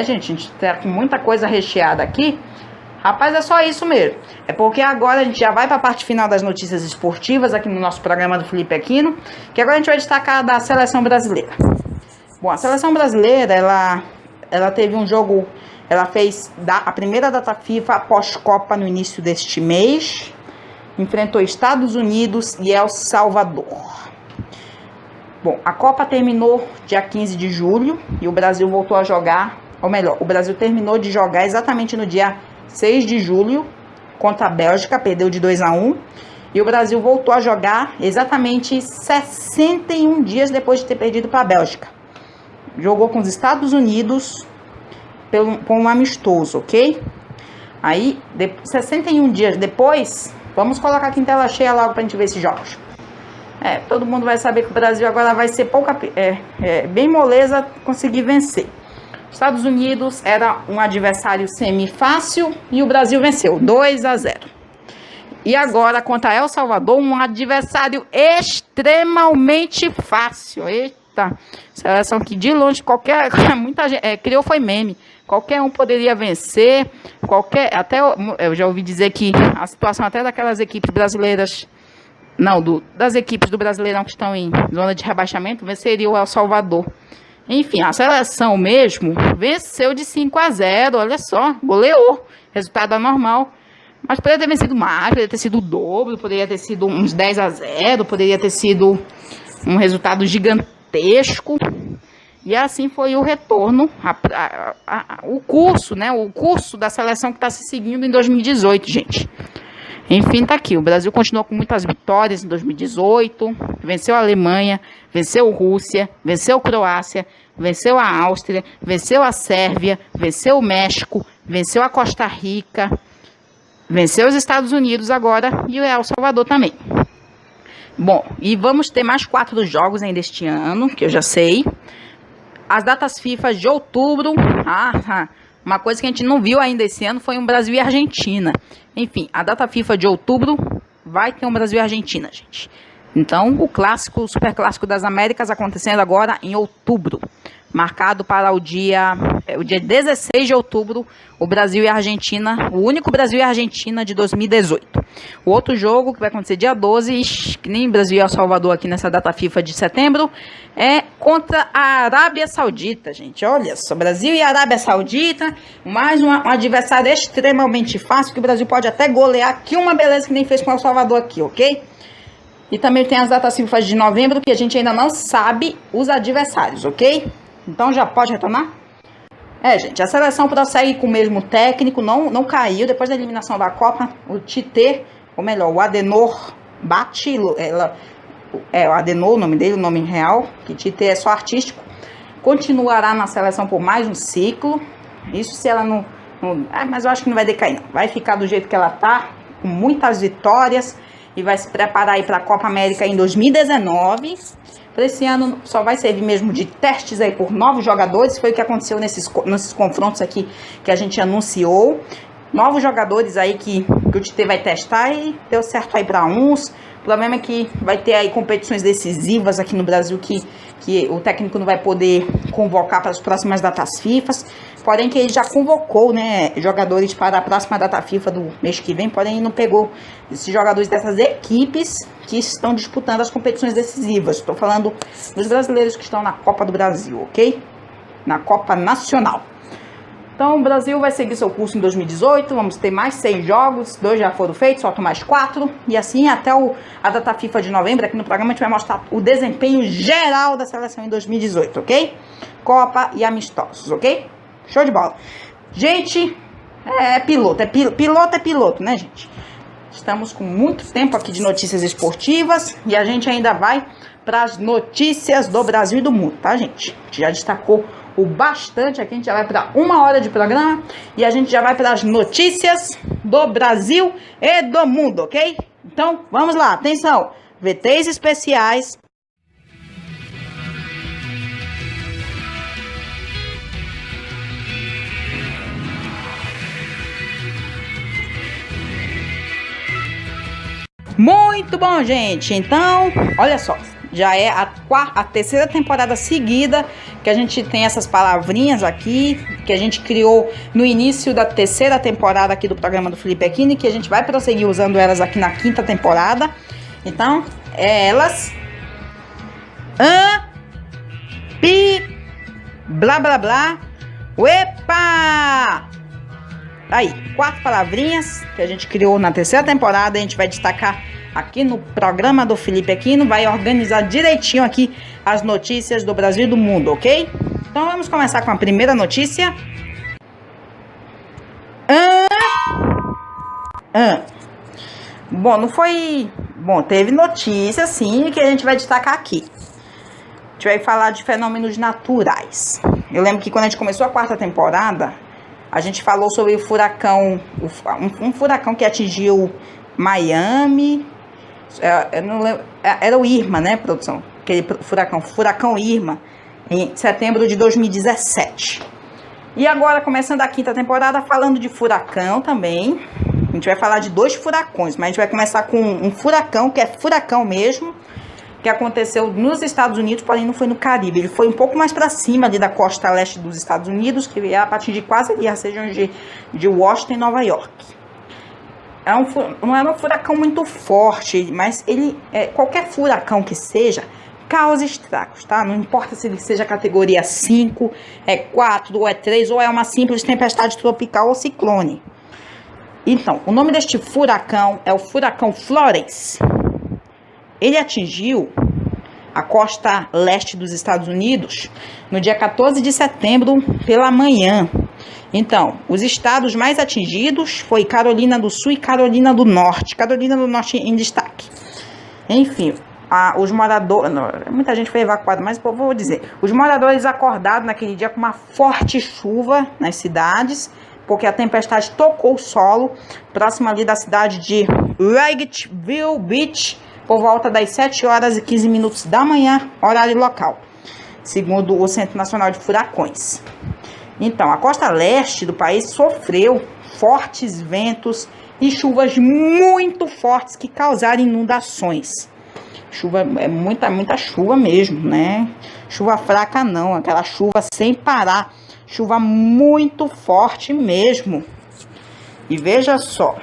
gente, a gente tá com muita coisa recheada aqui. Rapaz, é só isso mesmo. É porque agora a gente já vai para a parte final das notícias esportivas aqui no nosso programa do Felipe Aquino, que agora a gente vai destacar da seleção brasileira. Bom, a seleção brasileira, ela teve um jogo, ela fez a primeira data FIFA após Copa no início deste mês. Enfrentou Estados Unidos e El Salvador. Bom, a Copa terminou dia 15 de julho e o Brasil voltou a jogar, ou melhor, o Brasil terminou de jogar exatamente no dia 6 de julho contra a Bélgica, perdeu de 2-1. E o Brasil voltou a jogar exatamente 61 dias depois de ter perdido para a Bélgica. Jogou com os Estados Unidos com um amistoso, ok? Aí, 61 dias depois, vamos colocar aqui em tela cheia logo pra gente ver esses jogos. Todo mundo vai saber que o Brasil agora vai ser bem moleza conseguir vencer. Os Estados Unidos era um adversário semi-fácil e o Brasil venceu 2-0. E agora contra El Salvador, um adversário extremamente fácil. Eita, seleção que de longe muita gente criou foi meme. Qualquer um poderia vencer, eu já ouvi dizer que a situação até daquelas equipes brasileiras, das equipes do Brasileirão que estão em zona de rebaixamento, venceria o El Salvador. Enfim, a seleção mesmo venceu de 5-0, olha só, goleou, resultado anormal. Mas poderia ter vencido mais, poderia ter sido o dobro, poderia ter sido uns 10-0, poderia ter sido um resultado gigantesco. E assim foi o retorno, o curso da seleção que está se seguindo em 2018, gente. Enfim, tá aqui. O Brasil continuou com muitas vitórias em 2018. Venceu a Alemanha, venceu a Rússia, venceu a Croácia, venceu a Áustria, venceu a Sérvia, venceu o México, venceu a Costa Rica, venceu os Estados Unidos agora e o El Salvador também. Bom, e vamos ter mais 4 jogos ainda este ano, que eu já sei. As datas FIFA de outubro. Uma coisa que a gente não viu ainda esse ano foi um Brasil e Argentina. Enfim, a data FIFA de outubro vai ter um Brasil e Argentina, gente. Então, o clássico, o super clássico das Américas acontecendo agora em outubro. Marcado para o dia 16 de outubro, o Brasil e a Argentina, o único Brasil e a Argentina de 2018. O outro jogo, que vai acontecer dia 12, que nem Brasil e El Salvador aqui nessa data FIFA de setembro, é contra a Arábia Saudita, gente. Olha só, Brasil e Arábia Saudita, mais um adversário extremamente fácil, que o Brasil pode até golear aqui, uma beleza que nem fez com o El Salvador aqui, ok? E também tem as datas FIFA de novembro, que a gente ainda não sabe os adversários, ok? Então já pode retornar? Gente, a seleção prossegue com o mesmo técnico, não caiu. Depois da eliminação da Copa, o Tite, ou melhor, o Adenor Bate, o Adenor, o nome dele, o nome real, que Tite é só artístico, continuará na seleção por mais um ciclo. Isso se ela não mas eu acho que não vai decair, não. Vai ficar do jeito que ela tá, com muitas vitórias, e vai se preparar aí para a Copa América em 2019. Para esse ano só vai servir mesmo de testes aí por novos jogadores. Foi o que aconteceu nesses confrontos aqui que a gente anunciou. Novos jogadores aí que o Tite vai testar, e deu certo aí para uns. O problema é que vai ter aí competições decisivas aqui no Brasil que o técnico não vai poder convocar para as próximas datas FIFA. Porém que ele já convocou, né, jogadores para a próxima data FIFA do mês que vem, porém não pegou esses jogadores dessas equipes que estão disputando as competições decisivas. Estou falando dos brasileiros que estão na Copa do Brasil, ok? Na Copa Nacional. Então o Brasil vai seguir seu curso em 2018, vamos ter mais 6 jogos, 2 já foram feitos, faltam mais 4. E assim até a data FIFA de novembro, aqui no programa a gente vai mostrar o desempenho geral da seleção em 2018, ok? Copa e amistosos, ok? Show de bola. Gente, piloto é piloto, né, gente? Estamos com muito tempo aqui de notícias esportivas e a gente ainda vai para as notícias do Brasil e do mundo, tá, gente? A gente já destacou o bastante aqui, a gente já vai para 1 hora de programa e a gente já vai para as notícias do Brasil e do mundo, ok? Então, vamos lá, atenção, VTs especiais. Muito bom, gente. Então, olha só, já é a terceira temporada seguida que a gente tem essas palavrinhas aqui, que a gente criou no início da terceira temporada aqui do programa do Felipe Aquino, que a gente vai prosseguir usando elas aqui na 5ª temporada. Então, elas: pi, blá blá blá, uepa! Aí, 4 palavrinhas que a gente criou na terceira temporada, a gente vai destacar aqui no programa do Felipe Aquino, vai organizar direitinho aqui as notícias do Brasil e do mundo, ok? Então vamos começar com a primeira notícia. Bom, não foi... Bom, teve notícia, sim, que a gente vai destacar aqui. A gente vai falar de fenômenos naturais. Eu lembro que quando a gente começou a 4ª temporada, a gente falou sobre o furacão, um furacão que atingiu Miami. Eu não lembro, era o Irma, né, produção? Aquele furacão Irma, em setembro de 2017. E agora, começando a 5ª temporada, falando de furacão também. A gente vai falar de 2 furacões, mas a gente vai começar com um furacão, que é furacão mesmo, que aconteceu nos Estados Unidos, porém não foi no Caribe. Ele foi um pouco mais para cima ali da costa leste dos Estados Unidos, que ia atingir quase ali a região de Washington e Nova York. Não era um furacão muito forte, mas ele, qualquer furacão que seja, causa estragos, tá? Não importa se ele seja categoria 5, 4 ou 3, ou é uma simples tempestade tropical ou ciclone. Então, o nome deste furacão é o furacão Florence. Ele atingiu a costa leste dos Estados Unidos no dia 14 de setembro pela manhã. Então, os estados mais atingidos foi Carolina do Sul e Carolina do Norte. Carolina do Norte em destaque. Enfim, os moradores... Muita gente foi evacuada, mas vou dizer. Os moradores acordaram naquele dia com uma forte chuva nas cidades, porque a tempestade tocou o solo, próximo ali da cidade de Wrightville Beach, por volta das 7h15 da manhã, horário local, segundo o Centro Nacional de Furacões. Então, a costa leste do país sofreu fortes ventos e chuvas muito fortes que causaram inundações. Chuva, muita chuva mesmo, né? Chuva fraca não, aquela chuva sem parar. Chuva muito forte mesmo. E veja só.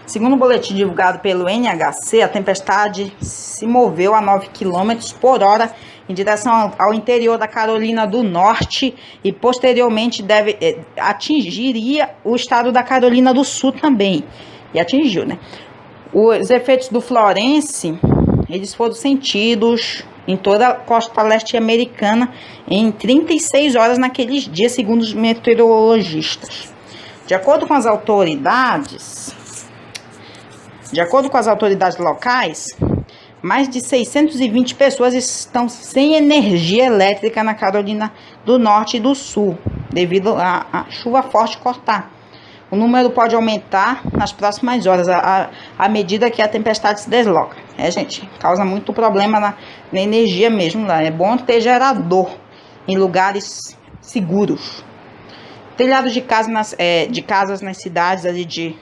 Segundo o boletim divulgado pelo NHC, a tempestade se moveu a 9 km por hora em direção ao interior da Carolina do Norte e posteriormente atingiria o estado da Carolina do Sul também. E atingiu, né? Os efeitos do Florence, eles foram sentidos em toda a costa leste americana em 36 horas naqueles dias, segundo os meteorologistas. De acordo com as autoridades locais, mais de 620 pessoas estão sem energia elétrica na Carolina do Norte e do Sul, devido à chuva forte cortar. O número pode aumentar nas próximas horas, à medida que a tempestade se desloca. Gente, causa muito problema na energia mesmo lá. É bom ter gerador em lugares seguros. Telhados de casas nas cidades ali de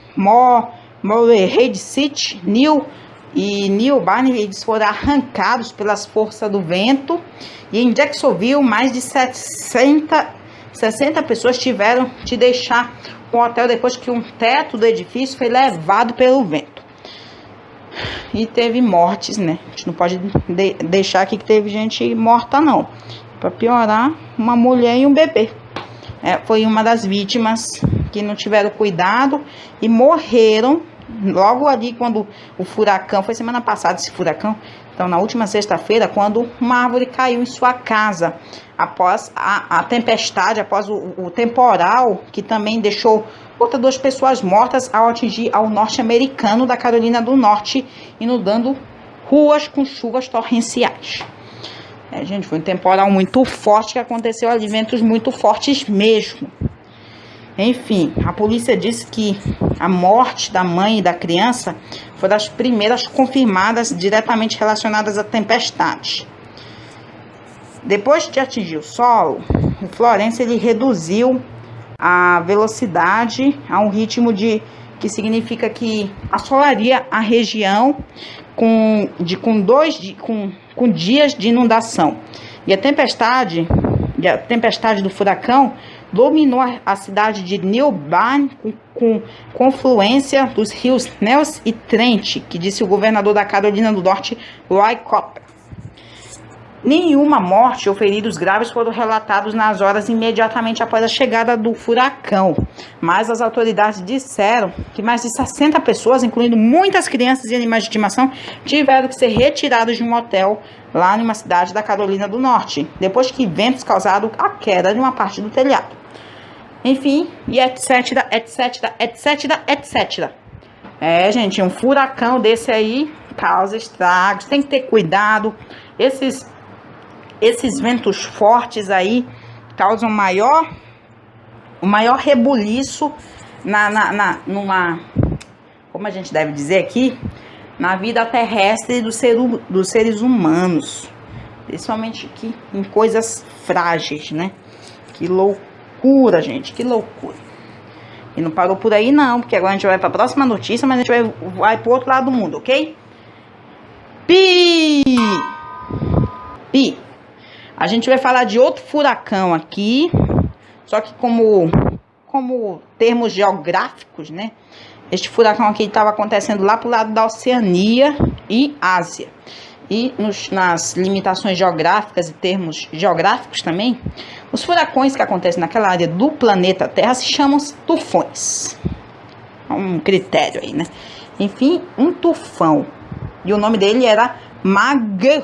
Morehead City, New e Newbern, eles foram arrancados pelas forças do vento. E em Jacksonville, mais de 60 pessoas tiveram de deixar o hotel depois que um teto do edifício foi levado pelo vento. E teve mortes, né? A gente não pode deixar aqui que teve gente morta, não. Para piorar, uma mulher e um bebê. Foi uma das vítimas que não tiveram cuidado e morreram logo ali quando o furacão, foi semana passada esse furacão, então na última sexta-feira, quando uma árvore caiu em sua casa, após a tempestade, após o temporal, que também deixou outras 2 pessoas mortas ao atingir ao norte-americano da Carolina do Norte, inundando ruas com chuvas torrenciais. Gente, foi um temporal muito forte que aconteceu ali, ventos muito fortes mesmo. Enfim, a polícia disse que a morte da mãe e da criança foi das primeiras confirmadas diretamente relacionadas à tempestade. Depois de atingir o solo, o Florence ele reduziu a velocidade a um ritmo que significa que assolaria a região com dias de inundação. E a tempestade do furacão dominou a cidade de Newbern com confluência dos rios Nels e Trent, que disse o governador da Carolina do Norte, Roy Cooper. Nenhuma morte ou feridos graves foram relatados nas horas imediatamente após a chegada do furacão, mas as autoridades disseram que mais de 60 pessoas, incluindo muitas crianças e animais de estimação, tiveram que ser retirados de um hotel lá numa cidade da Carolina do Norte, depois que ventos causaram a queda de uma parte do telhado. Enfim, e etc, etc, etc, etc. Gente, um furacão desse aí causa estragos, tem que ter cuidado. Esses ventos fortes aí causam o maior rebuliço como a gente deve dizer aqui, na vida terrestre dos seres humanos, principalmente aqui em coisas frágeis, né? Que loucura, gente, que loucura. E não parou por aí não, porque agora a gente vai para a próxima notícia, mas a gente vai pro outro lado do mundo, ok? A gente vai falar de outro furacão aqui, só que como termos geográficos, né? Este furacão aqui estava acontecendo lá pro lado da Oceania e Ásia. E nas limitações geográficas e termos geográficos também, os furacões que acontecem naquela área do planeta Terra se chamam tufões. É um critério aí, né? Enfim, um tufão. E o nome dele era Margaret.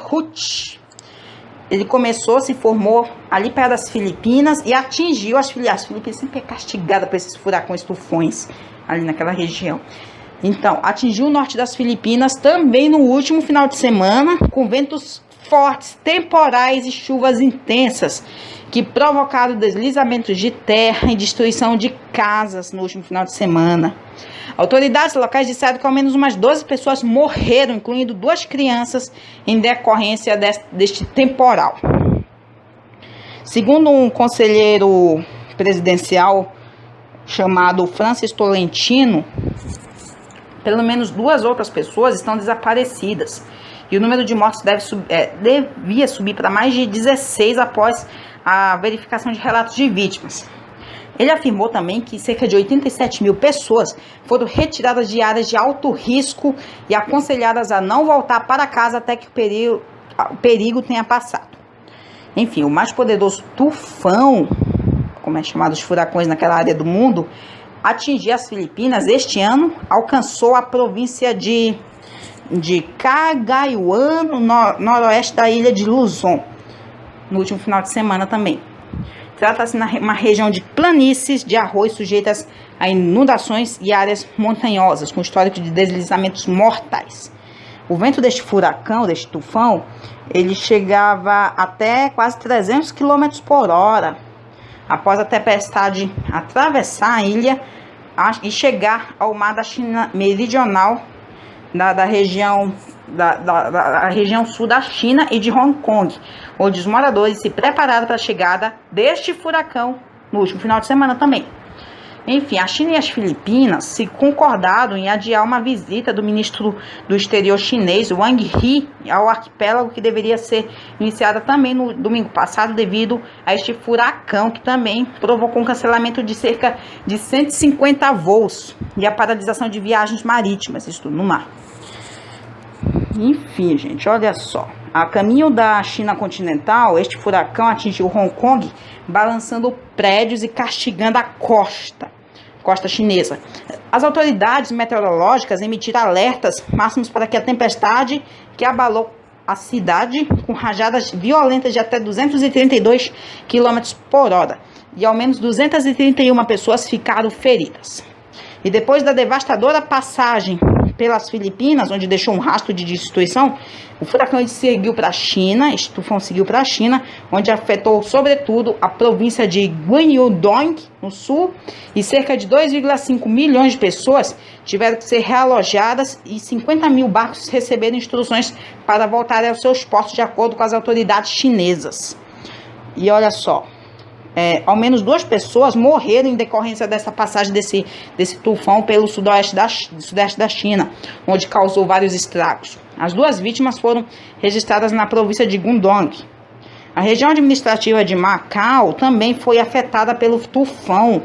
Ele começou, se formou ali perto das Filipinas e atingiu as Filipinas. As Filipinas sempre é castigada por esses furacões, tufões ali naquela região. Então, atingiu o norte das Filipinas também no último final de semana, com ventos fortes, temporais e chuvas intensas, que provocaram deslizamentos de terra e destruição de casas no último final de semana. Autoridades locais disseram que ao menos umas 12 pessoas morreram, incluindo 2 crianças, em decorrência deste temporal. Segundo um conselheiro presidencial chamado Francis Tolentino, pelo menos 2 outras pessoas estão desaparecidas. E o número de mortos devia subir para mais de 16 após a verificação de relatos de vítimas. Ele afirmou também que cerca de 87 mil pessoas foram retiradas de áreas de alto risco e aconselhadas a não voltar para casa até que o perigo tenha passado. Enfim, o mais poderoso tufão, como é chamado os furacões naquela área do mundo, atingiu as Filipinas este ano, alcançou a província de Cagayan, no noroeste da ilha de Luzon, no último final de semana também. Trata-se de uma região de planícies de arroz sujeitas a inundações e áreas montanhosas, com histórico de deslizamentos mortais. O vento deste furacão, deste tufão, ele chegava até quase 300 km por hora, após a tempestade atravessar a ilha e chegar ao mar da China meridional, da região sul da China e de Hong Kong, onde os moradores se prepararam para a chegada deste furacão no último final de semana também. Enfim, a China e as Filipinas se concordaram em adiar uma visita do ministro do exterior chinês, Wang Yi, ao arquipélago, que deveria ser iniciada também no domingo passado devido a este furacão, que também provocou um cancelamento de cerca de 150 voos e a paralisação de viagens marítimas, isso tudo no mar. Enfim, gente, olha só. A caminho da China continental, este furacão atingiu Hong Kong, balançando prédios e castigando a costa chinesa. As autoridades meteorológicas emitiram alertas máximos para que a tempestade que abalou a cidade, com rajadas violentas de até 232 km por hora, e ao menos 231 pessoas ficaram feridas. E depois da devastadora passagem pelas Filipinas, onde deixou um rastro de destruição, o furacão seguiu para a China, este tufão seguiu para a China, onde afetou sobretudo a província de Guangdong, no sul, e cerca de 2,5 milhões de pessoas tiveram que ser realojadas e 50 mil barcos receberam instruções para voltarem aos seus portos, de acordo com as autoridades chinesas. E olha só, ao menos 2 pessoas morreram em decorrência dessa passagem desse tufão pelo sudeste da China, onde causou vários estragos. As 2 vítimas foram registradas na província de Guangdong. A região administrativa de Macau também foi afetada pelo tufão,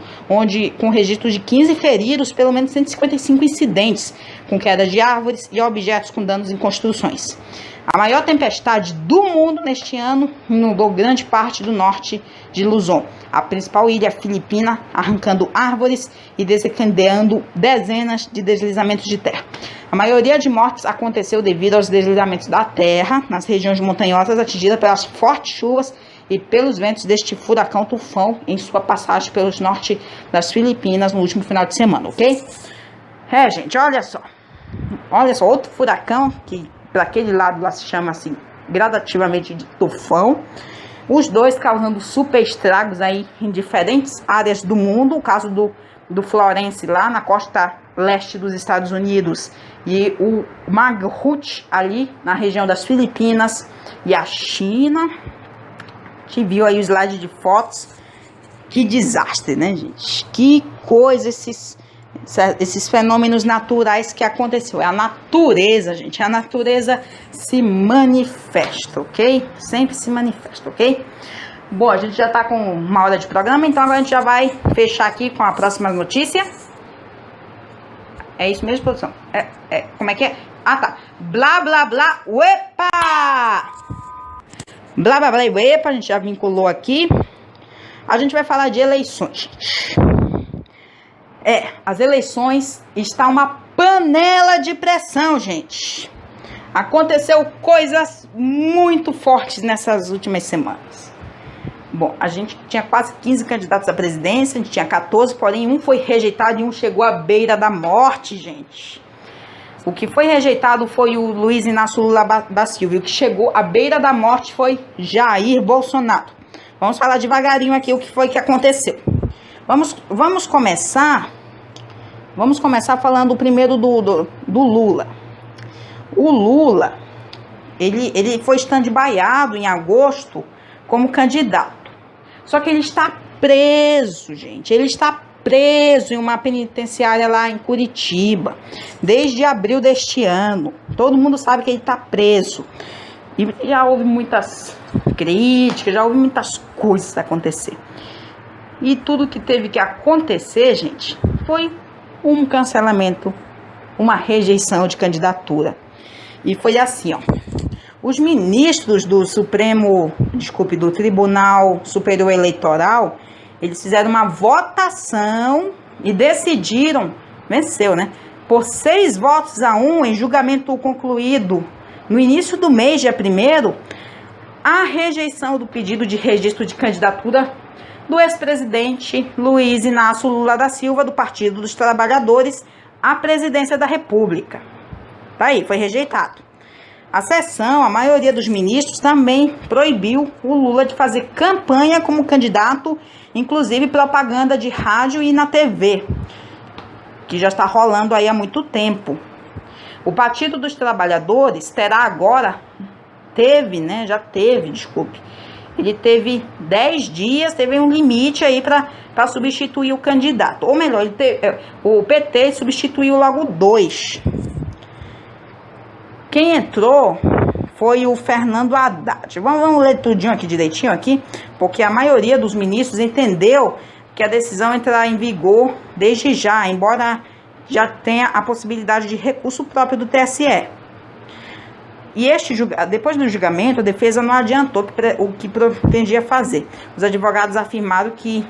com registros de 15 feridos, pelo menos 155 incidentes, com queda de árvores e objetos com danos em construções. A maior tempestade do mundo neste ano inundou grande parte do norte de Luzon, a principal ilha filipina, arrancando árvores e desencadeando dezenas de deslizamentos de terra. A maioria de mortes aconteceu devido aos deslizamentos da terra nas regiões montanhosas atingidas pelas fortes chuvas e pelos ventos deste furacão tufão em sua passagem pelos norte das Filipinas no último final de semana, ok? Gente, olha só, outro furacão que para aquele lado lá se chama assim gradativamente de tufão, os 2 causando super estragos aí em diferentes áreas do mundo. O caso do Florence lá na costa leste dos Estados Unidos e o Maghut ali na região das Filipinas e a China. A gente viu aí o slide de fotos. Que desastre, né, gente? Que coisa esses fenômenos naturais que aconteceu. É a natureza, gente. A natureza se manifesta, ok? Sempre se manifesta, ok? Bom, a gente já tá com 1 hora de programa, então agora a gente já vai fechar aqui com a próxima notícia. É isso mesmo, produção? Como é que é? Ah, tá. Blá, blá, blá, uepa! Blá, blá, blá, uepa, a gente já vinculou aqui. A gente vai falar de eleições, gente. As eleições está uma panela de pressão, gente. Aconteceu coisas muito fortes nessas últimas semanas. Bom, a gente tinha quase 15 candidatos à presidência, a gente tinha 14, porém um foi rejeitado e um chegou à beira da morte, gente. O que foi rejeitado foi o Luiz Inácio Lula da Silva, e o que chegou à beira da morte foi Jair Bolsonaro. Vamos falar devagarinho aqui o que foi que aconteceu. Vamos começar falando primeiro do Lula. O Lula, ele foi stand-byado em agosto como candidato. Só que ele está preso, gente. Ele está preso em uma penitenciária lá em Curitiba, desde abril deste ano. Todo mundo sabe que ele está preso. E já houve muitas críticas, já houve muitas coisas acontecer. E tudo que teve que acontecer, gente, foi um cancelamento, uma rejeição de candidatura. E foi assim, ó. Os ministros do do Tribunal Superior Eleitoral, eles fizeram uma votação e decidiram, venceu, né? Por 6 votos a 1, em julgamento concluído no início do mês, dia 1º, a rejeição do pedido de registro de candidatura do ex-presidente Luiz Inácio Lula da Silva, do Partido dos Trabalhadores, à presidência da República. Tá aí, foi rejeitado. A sessão, a maioria dos ministros também proibiu o Lula de fazer campanha como candidato, inclusive propaganda de rádio e na TV, que já está rolando aí há muito tempo. O Partido dos Trabalhadores terá agora, ele teve 10 dias, teve um limite aí para substituir o candidato. Ou melhor, o PT substituiu logo 2. Quem entrou foi o Fernando Haddad. Vamos ler tudinho aqui direitinho aqui, porque a maioria dos ministros entendeu que a decisão entrará em vigor desde já, embora já tenha a possibilidade de recurso próprio do TSE. E depois do julgamento, a defesa não adiantou o que pretendia fazer. Os advogados afirmaram que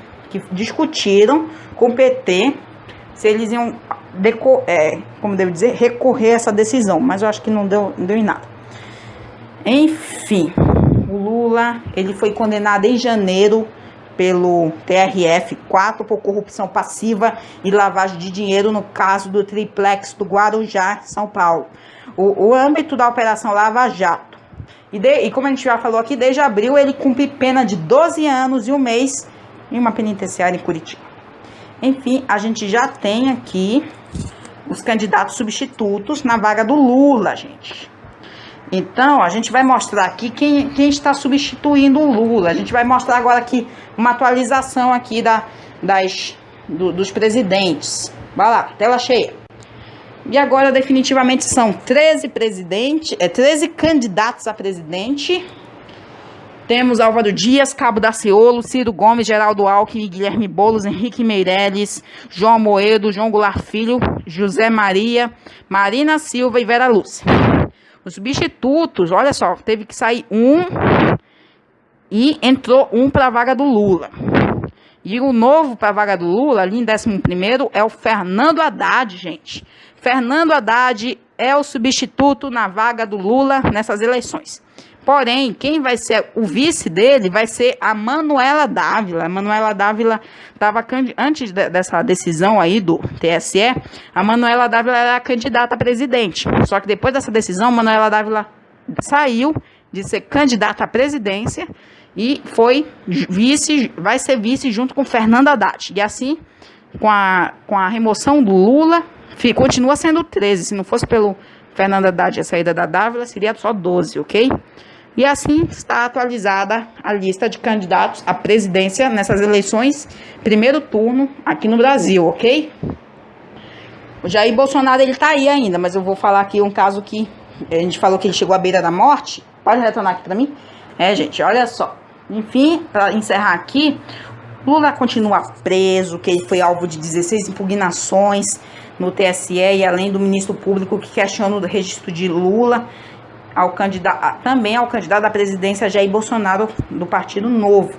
discutiram com o PT se eles iam recorrer a essa decisão, mas eu acho que não deu em nada. Enfim, o Lula, ele foi condenado em janeiro pelo TRF-4 por corrupção passiva e lavagem de dinheiro no caso do triplex do Guarujá, São Paulo. O âmbito da Operação Lava Jato. E como a gente já falou aqui, desde abril ele cumpre pena de 12 anos e 1 mês em uma penitenciária em Curitiba. Enfim, a gente já tem aqui os candidatos substitutos na vaga do Lula, gente. Então, a gente vai mostrar aqui quem está substituindo o Lula. A gente vai mostrar agora aqui uma atualização aqui dos presidentes. Vai lá, tela cheia. E agora, definitivamente, são 13 candidatos a presidente. Temos Álvaro Dias, Cabo Daciolo, Ciro Gomes, Geraldo Alckmin, Guilherme Boulos, Henrique Meirelles, João Amoedo, João Goulart Filho, José Maria, Marina Silva e Vera Lúcia. Os substitutos, olha só, teve que sair um e entrou um para a vaga do Lula. E o novo para a vaga do Lula, ali em 11º, é o Fernando Haddad, gente. Fernando Haddad é o substituto na vaga do Lula nessas eleições. Porém, quem vai ser o vice dele vai ser a Manuela Dávila. A Manuela Dávila estava, antes dessa decisão aí do TSE, a Manuela Dávila era a candidata a presidente. Só que depois dessa decisão, a Manuela Dávila saiu de ser candidata à presidência e vai ser vice junto com Fernando Haddad. E assim, com a remoção do Lula, continua sendo 13. Se não fosse pelo Fernando Haddad e a saída da Dávila, seria só 12, ok? E assim está atualizada a lista de candidatos à presidência nessas eleições, primeiro turno aqui no Brasil, ok? O Jair Bolsonaro, ele tá aí ainda, mas eu vou falar aqui um caso que a gente falou que ele chegou à beira da morte. Pode retornar aqui para mim? Gente, olha só. Enfim, para encerrar aqui, Lula continua preso, que ele foi alvo de 16 impugnações no TSE e além do ministro público que questiona o registro de Lula, também ao candidato à presidência Jair Bolsonaro do Partido Novo.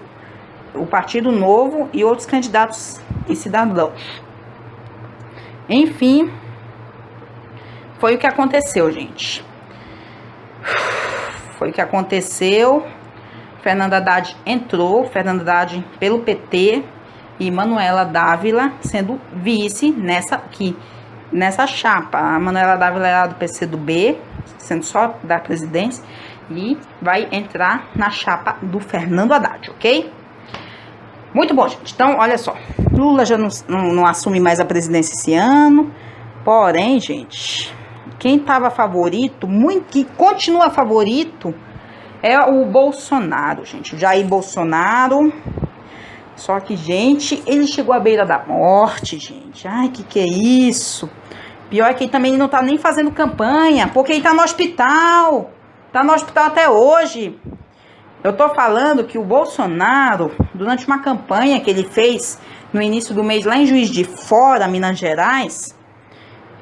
O Partido Novo e outros candidatos e cidadãos. Enfim, foi o que aconteceu, gente. Foi o que aconteceu. Fernando Haddad entrou, Fernando Haddad pelo PT e Manuela Dávila sendo vice nessa chapa. A Manuela Dávila era do PCdoB, sendo só da presidência, e vai entrar na chapa do Fernando Haddad, ok? Muito bom, gente. Então, olha só. Lula já não assume mais a presidência esse ano. Porém, gente, quem estava favorito, que continua favorito, é o Bolsonaro, gente. O Jair Bolsonaro. Só que, gente, ele chegou à beira da morte, gente. Ai, que é isso? Pior é que ele também não tá nem fazendo campanha, porque ele tá no hospital. Tá no hospital até hoje. Eu tô falando que o Bolsonaro, durante uma campanha que ele fez no início do mês lá em Juiz de Fora, Minas Gerais,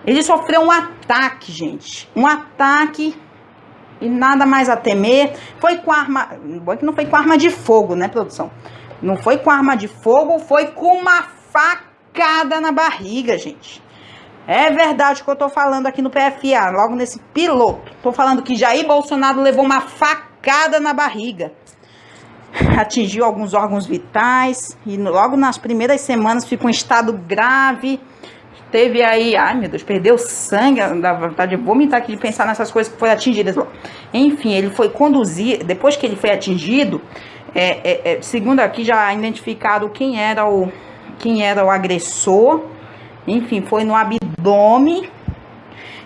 ele sofreu um ataque, gente. Um ataque e nada mais a temer. Foi com arma... Não foi com arma de fogo, né, produção? Não foi com arma de fogo, foi com uma facada na barriga, gente. É verdade o que eu tô falando aqui no PFA, logo nesse piloto. Tô falando que Jair Bolsonaro levou uma facada na barriga. Atingiu alguns órgãos vitais e logo nas primeiras semanas ficou em estado grave. Teve aí, ai meu Deus, perdeu sangue, dá vontade de vomitar aqui de pensar nessas coisas que foram atingidas. Enfim, ele foi conduzir, depois que ele foi atingido, segundo aqui já identificado quem era o agressor. Enfim, foi no abdômen.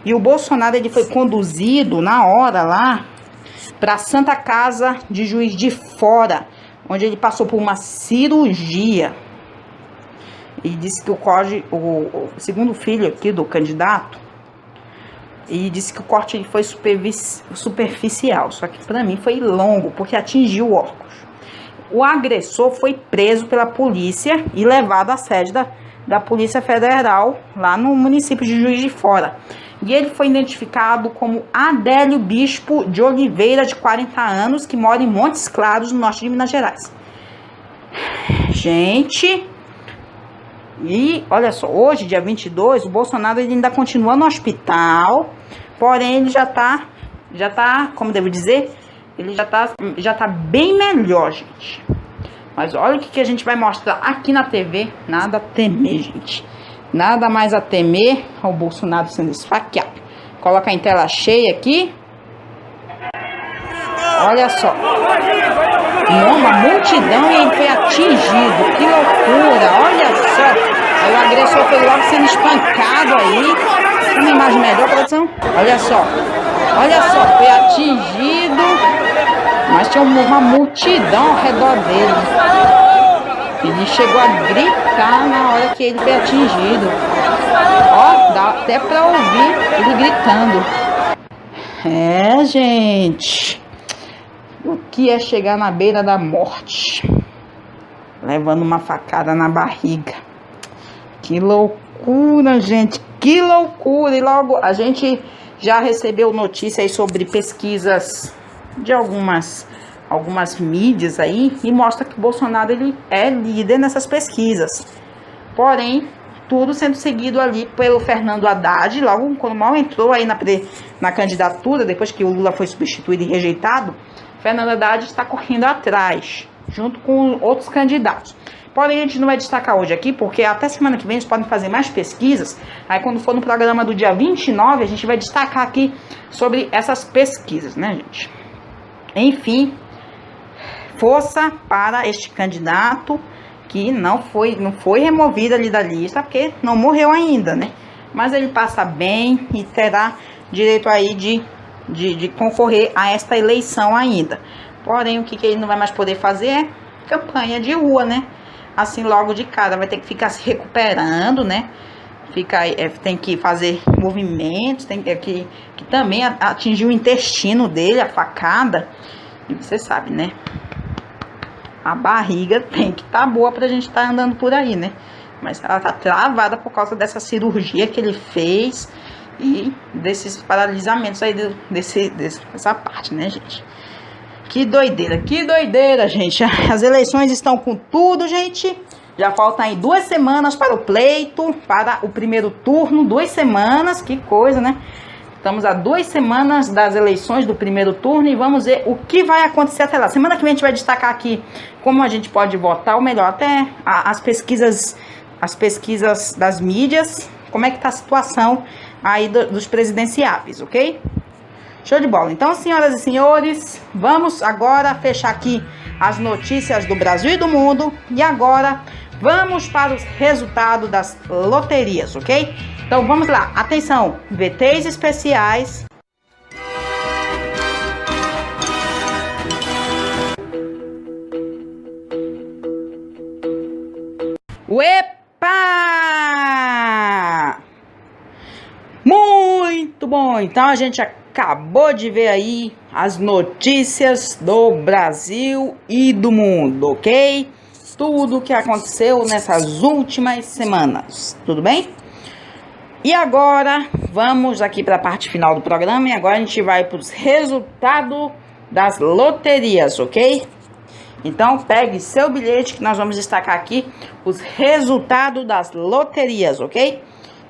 E o Bolsonaro, ele foi conduzido na hora lá para a Santa Casa de Juiz de Fora, onde ele passou por uma cirurgia. E disse que o segundo filho aqui do candidato, e disse que o corte foi superficial, só que para mim foi longo, porque atingiu órgãos. O agressor foi preso pela polícia e levado à sede da Polícia Federal, lá no município de Juiz de Fora. E ele foi identificado como Adélio Bispo de Oliveira, de 40 anos, que mora em Montes Claros, no norte de Minas Gerais. Gente, e olha só, hoje, dia 22, o Bolsonaro ele ainda continua no hospital, porém ele já tá, como devo dizer, ele já tá bem melhor, gente. Mas olha o que a gente vai mostrar aqui na TV. Nada a temer, gente. Nada mais a temer ao Bolsonaro sendo esfaqueado. Coloca em tela cheia aqui. Olha só. Uma multidão e ele foi atingido. Que loucura. Olha só. Aí o agressor foi logo sendo espancado aí. Uma imagem melhor, produção? Olha só. Olha só. Foi atingido. Mas tinha uma multidão ao redor dele. Ele chegou a gritar na hora que ele foi atingido. Ó, dá até pra ouvir ele gritando. É, gente. O que é chegar na beira da morte? Levando uma facada na barriga. Que loucura, gente. Que loucura. E logo a gente já recebeu notícia aí sobre pesquisas de algumas mídias aí, e mostra que o Bolsonaro ele é líder nessas pesquisas. Porém, tudo sendo seguido ali pelo Fernando Haddad, logo quando mal entrou aí na candidatura, depois que o Lula foi substituído e rejeitado, Fernando Haddad está correndo atrás, junto com outros candidatos. Porém, a gente não vai destacar hoje aqui, porque até semana que vem eles podem fazer mais pesquisas. Aí quando for no programa do dia 29, a gente vai destacar aqui sobre essas pesquisas, né, gente? Enfim, força para este candidato que não foi removido ali da lista, porque não morreu ainda, né? Mas ele passa bem e terá direito aí de concorrer a esta eleição ainda. Porém, o que ele não vai mais poder fazer é campanha de rua, né? Assim, logo de cara, vai ter que ficar se recuperando, né? Tem que fazer movimentos, que também atingiu o intestino dele, a facada. E você sabe, né? A barriga tem que estar boa pra gente estar andando por aí, né? Mas ela tá travada por causa dessa cirurgia que ele fez e desses paralisamentos aí, dessa parte, né, gente? Que doideira, gente. As eleições estão com tudo, gente. Já faltam aí 2 semanas para o pleito, para o primeiro turno, 2 semanas, que coisa, né? Estamos a 2 semanas das eleições do primeiro turno e vamos ver o que vai acontecer até lá. Semana que vem a gente vai destacar aqui como a gente pode votar, ou melhor, até as pesquisas das mídias, como é que tá a situação aí dos presidenciáveis, ok? Show de bola. Então, senhoras e senhores, vamos agora fechar aqui as notícias do Brasil e do mundo. E agora vamos para os resultados das loterias, ok? Então vamos lá. Atenção, VTs especiais. Uepa! Muito bom. Então a gente acabou de ver aí as notícias do Brasil e do mundo, ok? Tudo o que aconteceu nessas últimas semanas, tudo bem? E agora vamos aqui para a parte final do programa e agora a gente vai para os resultados das loterias, ok? Então pegue seu bilhete que nós vamos destacar aqui os resultados das loterias, ok?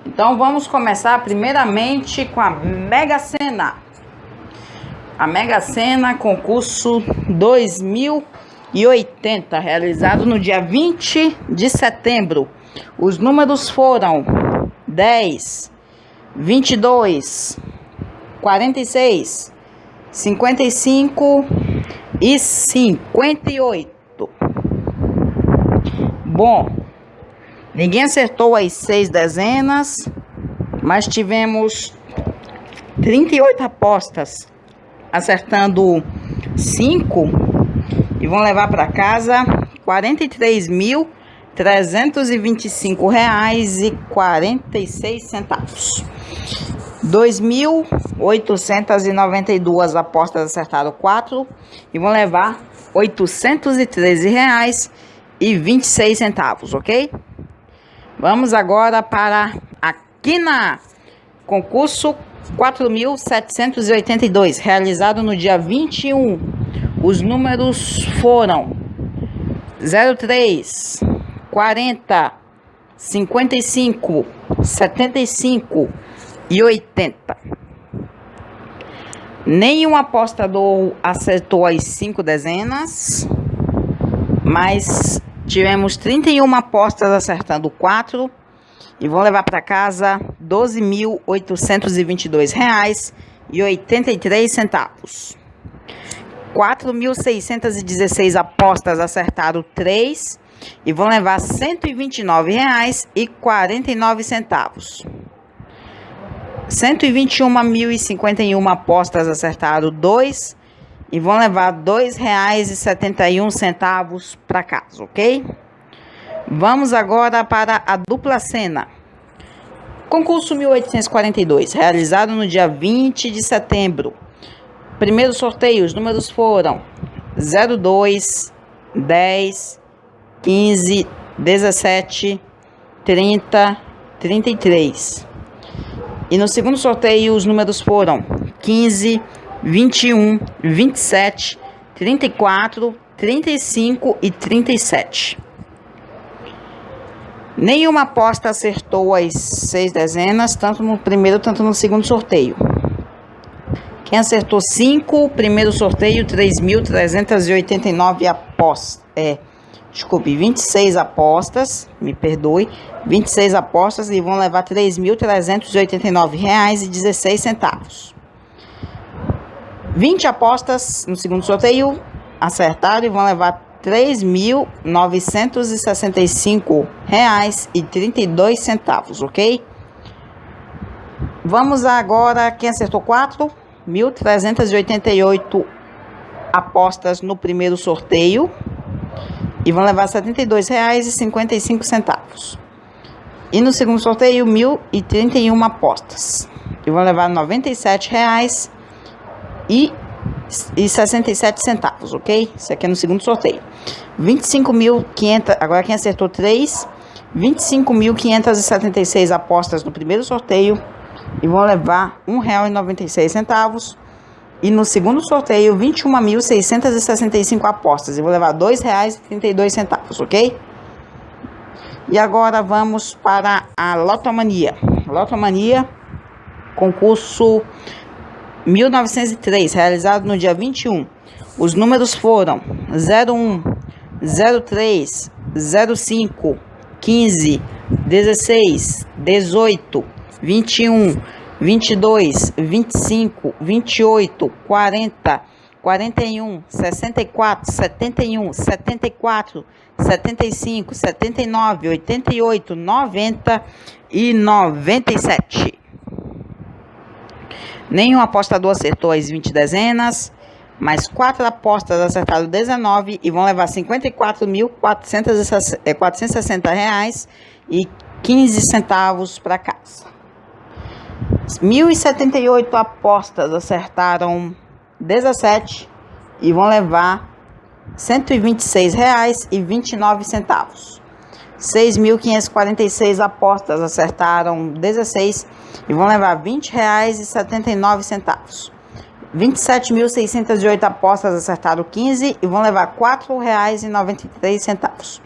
Então vamos começar primeiramente com a Mega Sena. A Mega Sena, concurso 2080, realizado no dia 20 de setembro. Os números foram 10, 22, 46, 55 e 58. Bom, ninguém acertou as 6 dezenas, mas tivemos 38 apostas acertando 5 e vão levar para casa R$43.325,46. 2.892 apostas acertaram 4 e vão levar R$813,26, ok? Vamos agora para a Quina, concurso 4.782, realizado no dia 21. Os números foram 03, 40, 55, 75 e 80. Nenhum apostador acertou as 5 dezenas, mas tivemos 31 apostas acertando 4 e vão levar para casa R$12.822,83. 4.616 apostas acertaram 3 e vão levar R$129,49. 121.051 apostas acertaram 2 e vão levar R$2,71 para casa, ok? Vamos agora para a Dupla Sena. Concurso 1842, realizado no dia 20 de setembro. Primeiro sorteio, os números foram 02, 10, 15, 17, 30, 33. E no segundo sorteio, os números foram 15, 21, 27, 34, 35 e 37. Nenhuma aposta acertou as 6 dezenas, tanto no primeiro, tanto no segundo sorteio. Quem acertou 5, primeiro sorteio, 3.389 apostas. 26 apostas, me perdoe, 26 apostas e vão levar R$3.389,16. 20 apostas no segundo sorteio acertaram e vão levar R$3.965,32, ok? Vamos agora, quem acertou 4, 1.388 apostas no primeiro sorteio e vão levar R$72,55. E no segundo sorteio, 1.031 apostas e vão levar R$97,67, ok? Isso aqui é no segundo sorteio. 25.500, agora quem acertou 3, 25.576 apostas no primeiro sorteio e vão levar R$1,96. E no segundo sorteio, 21.665 apostas e vou levar R$2,32, ok? E agora vamos para a Lotomania. Lotomania, concurso 1903, realizado no dia 21. Os números foram 01, 03, 05, 15, 16, 18, 21, 22, 25, 28, 40, 41, 64, 71, 74, 75, 79, 88, 90 e 97. Nenhum apostador acertou as 20 dezenas, mas 4 apostas acertaram 19 e vão levar R$ 54.460,15 para casa. 1.078 apostas acertaram 17 e vão levar R$ 126,29. 6.546 apostas acertaram 16 e vão levar R$ 20,79. 27.608 apostas acertaram 15 e vão levar R$ 4,93.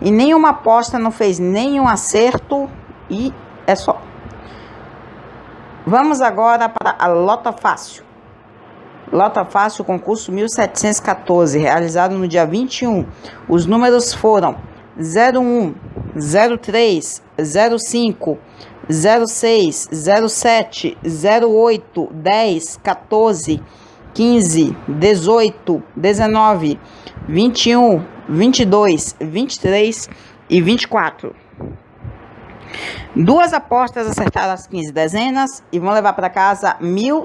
E nenhuma aposta não fez nenhum acerto e é só. Vamos agora para a Lota Fácil. Lota Fácil, concurso 1714, realizado no dia 21. Os números foram 01, 03, 05, 06, 07, 08, 10, 14, 15, 18, 19, 21, 22, 23 e 24. 2 apostas acertaram as 15 dezenas e vão levar para casa 1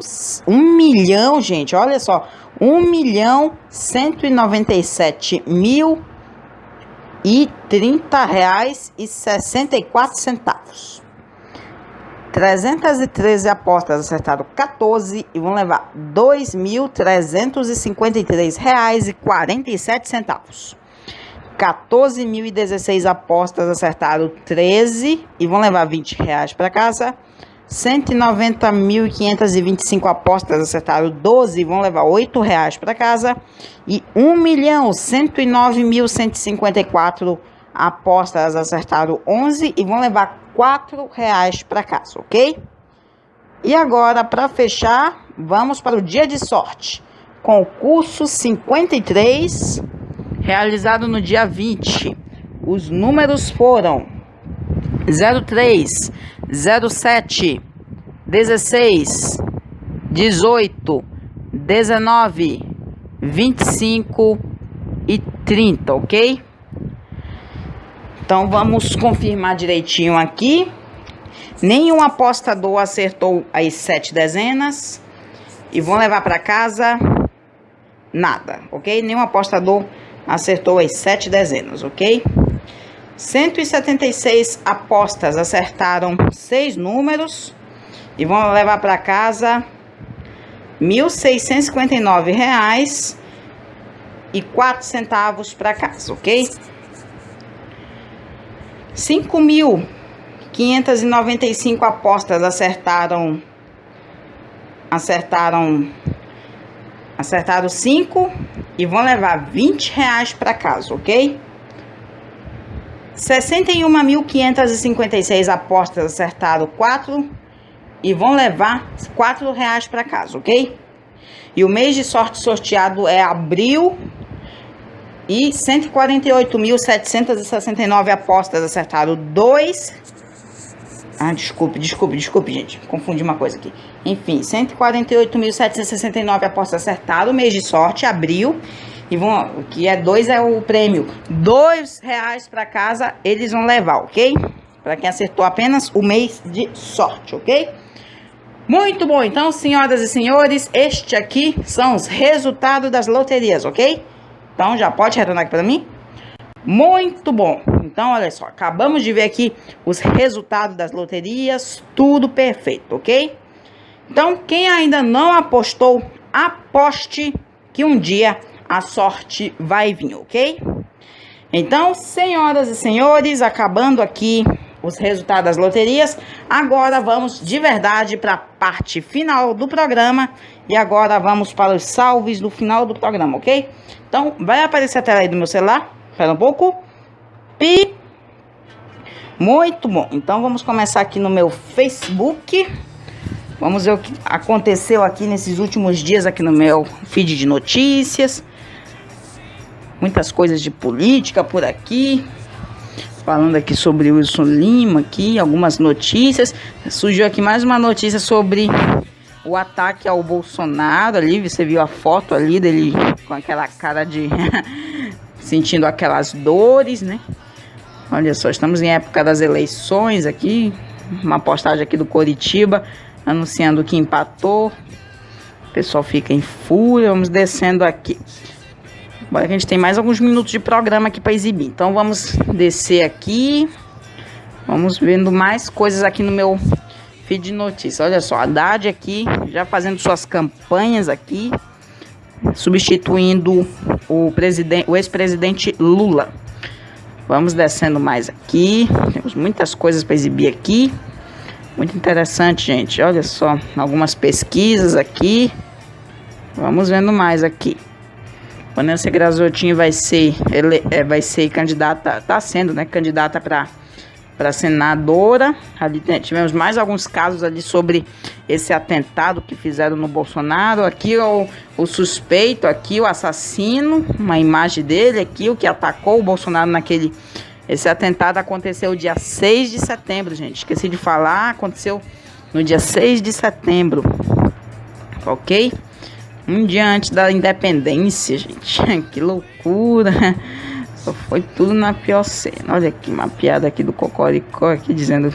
milhão, gente, olha só, 1.197.030,64. 313 apostas acertaram 14 e vão levar R$ 2.353,47. 14.016 apostas acertaram 13 e vão levar R$ 20 para casa. 190.525 apostas acertaram 12 e vão levar R$ 8 para casa. E 1.109.154 apostas acertaram 11 e vão levar R$ 4 para casa, ok? E agora, para fechar, vamos para o dia de sorte. Concurso 53, realizado no dia 20. Os números foram 03, 07, 16, 18, 19, 25 e 30, ok? Então vamos confirmar direitinho aqui. Nenhum apostador acertou as 7 dezenas e vão levar para casa nada, ok? Nenhum apostador acertou as 7 dezenas, ok? 176 apostas acertaram 6 números e vão levar para casa R$ 1.659,04 para casa, ok? 5.595 apostas acertaram 5 e vão levar R$ 20 para casa, ok? 61.556 apostas acertaram 4 e vão levar R$ 4 para casa, ok? E o mês de sorte sorteado é abril e 148.769 apostas acertaram 2. Desculpe, gente. Confundi uma coisa aqui. Enfim, 148.769 apostas acertaram o mês de sorte, abril. E vão, que é 2 é o prêmio. R$ 2 para casa eles vão levar, ok? Para quem acertou apenas o mês de sorte, ok? Muito bom. Então, senhoras e senhores, este aqui são os resultados das loterias, ok? Então, já pode retornar aqui para mim? Muito bom. Então, olha só, acabamos de ver aqui os resultados das loterias, tudo perfeito, ok? Então, quem ainda não apostou, aposte que um dia a sorte vai vir, ok? Então, senhoras e senhores, acabando aqui os resultados das loterias, agora vamos de verdade para a parte final do programa. E agora vamos para os salves do final do programa, ok? Então, vai aparecer a tela aí do meu celular. Espera um pouco. Pi. Muito bom. Então, vamos começar aqui no meu Facebook. Vamos ver o que aconteceu aqui nesses últimos dias aqui no meu feed de notícias. Muitas coisas de política por aqui. Falando aqui sobre o Wilson Lima aqui, algumas notícias. Surgiu aqui mais uma notícia sobre o ataque ao Bolsonaro ali. Você viu a foto ali dele com aquela cara de sentindo aquelas dores, né? Olha só, estamos em época das eleições aqui. Uma postagem aqui do Coritiba anunciando que empatou. O pessoal fica em fúria. Vamos descendo aqui. Agora a gente tem mais alguns minutos de programa aqui para exibir. Então vamos descer aqui. Vamos vendo mais coisas aqui no meu feed de notícias. Olha só, Haddad aqui já fazendo suas campanhas aqui, substituindo o ex-presidente Lula. Vamos descendo mais aqui. Temos muitas coisas para exibir aqui. Muito interessante, gente. Olha só, algumas pesquisas aqui. Vamos vendo mais aqui. Vanessa Graziotin vai ser candidata, está sendo, né, candidata para senadora. Ali tivemos mais alguns casos ali sobre esse atentado que fizeram no Bolsonaro. Aqui o suspeito, aqui o assassino, uma imagem dele aqui, o que atacou o Bolsonaro esse atentado aconteceu dia 6 de setembro, gente. Esqueci de falar, aconteceu no dia 6 de setembro. Ok? Um dia antes da independência, gente. Que loucura. Só foi tudo na pior cena. Olha aqui, uma piada aqui do Cocoricó aqui dizendo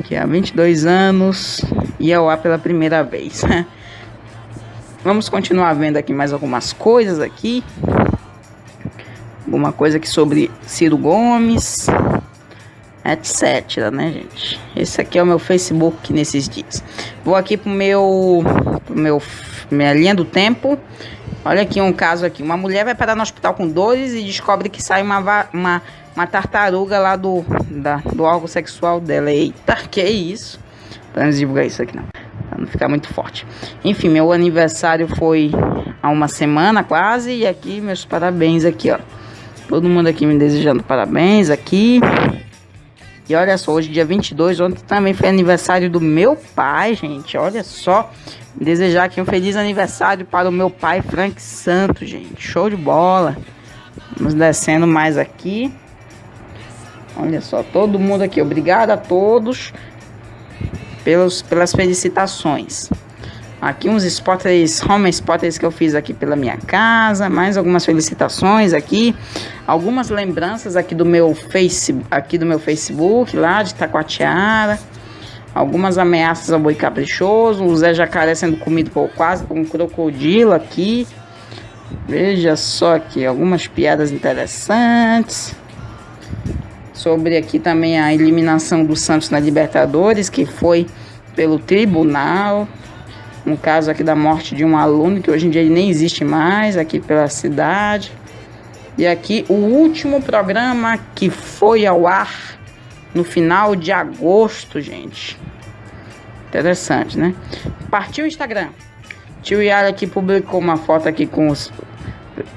que há 22 anos ia ao ar pela primeira vez. Vamos continuar vendo aqui mais algumas coisas aqui. Alguma coisa aqui sobre Ciro Gomes, etc, né, gente? Esse aqui é o meu Facebook nesses dias. Vou aqui pro minha linha do tempo. Olha aqui um caso aqui. Uma mulher vai parar no hospital com dores e descobre que sai uma tartaruga lá do órgão sexual dela. Eita, que isso? Vamos divulgar isso aqui não, pra não ficar muito forte. Enfim, meu aniversário foi há uma semana quase. E aqui meus parabéns aqui, ó. Todo mundo aqui me desejando parabéns aqui. E olha só, hoje dia 22, ontem também foi aniversário do meu pai, gente. Olha só, desejar aqui um feliz aniversário para o meu pai, Frank Santos, gente. Show de bola. Vamos descendo mais aqui. Olha só, todo mundo aqui. Obrigado a todos pelas felicitações. Aqui uns home spotters que eu fiz aqui pela minha casa. Mais algumas felicitações aqui. Algumas lembranças aqui do meu Facebook, lá de Taquatiara. Algumas ameaças ao boi caprichoso. O Zé Jacaré sendo comido quase por um crocodilo aqui. Veja só aqui, algumas piadas interessantes. Sobre aqui também a eliminação do Santos na Libertadores, que foi pelo tribunal. Um caso aqui da morte de um aluno, que hoje em dia ele nem existe mais, aqui pela cidade. E aqui o último programa que foi ao ar no final de agosto, gente. Interessante, né? Partiu o Instagram. Tio Yara aqui publicou uma foto aqui com os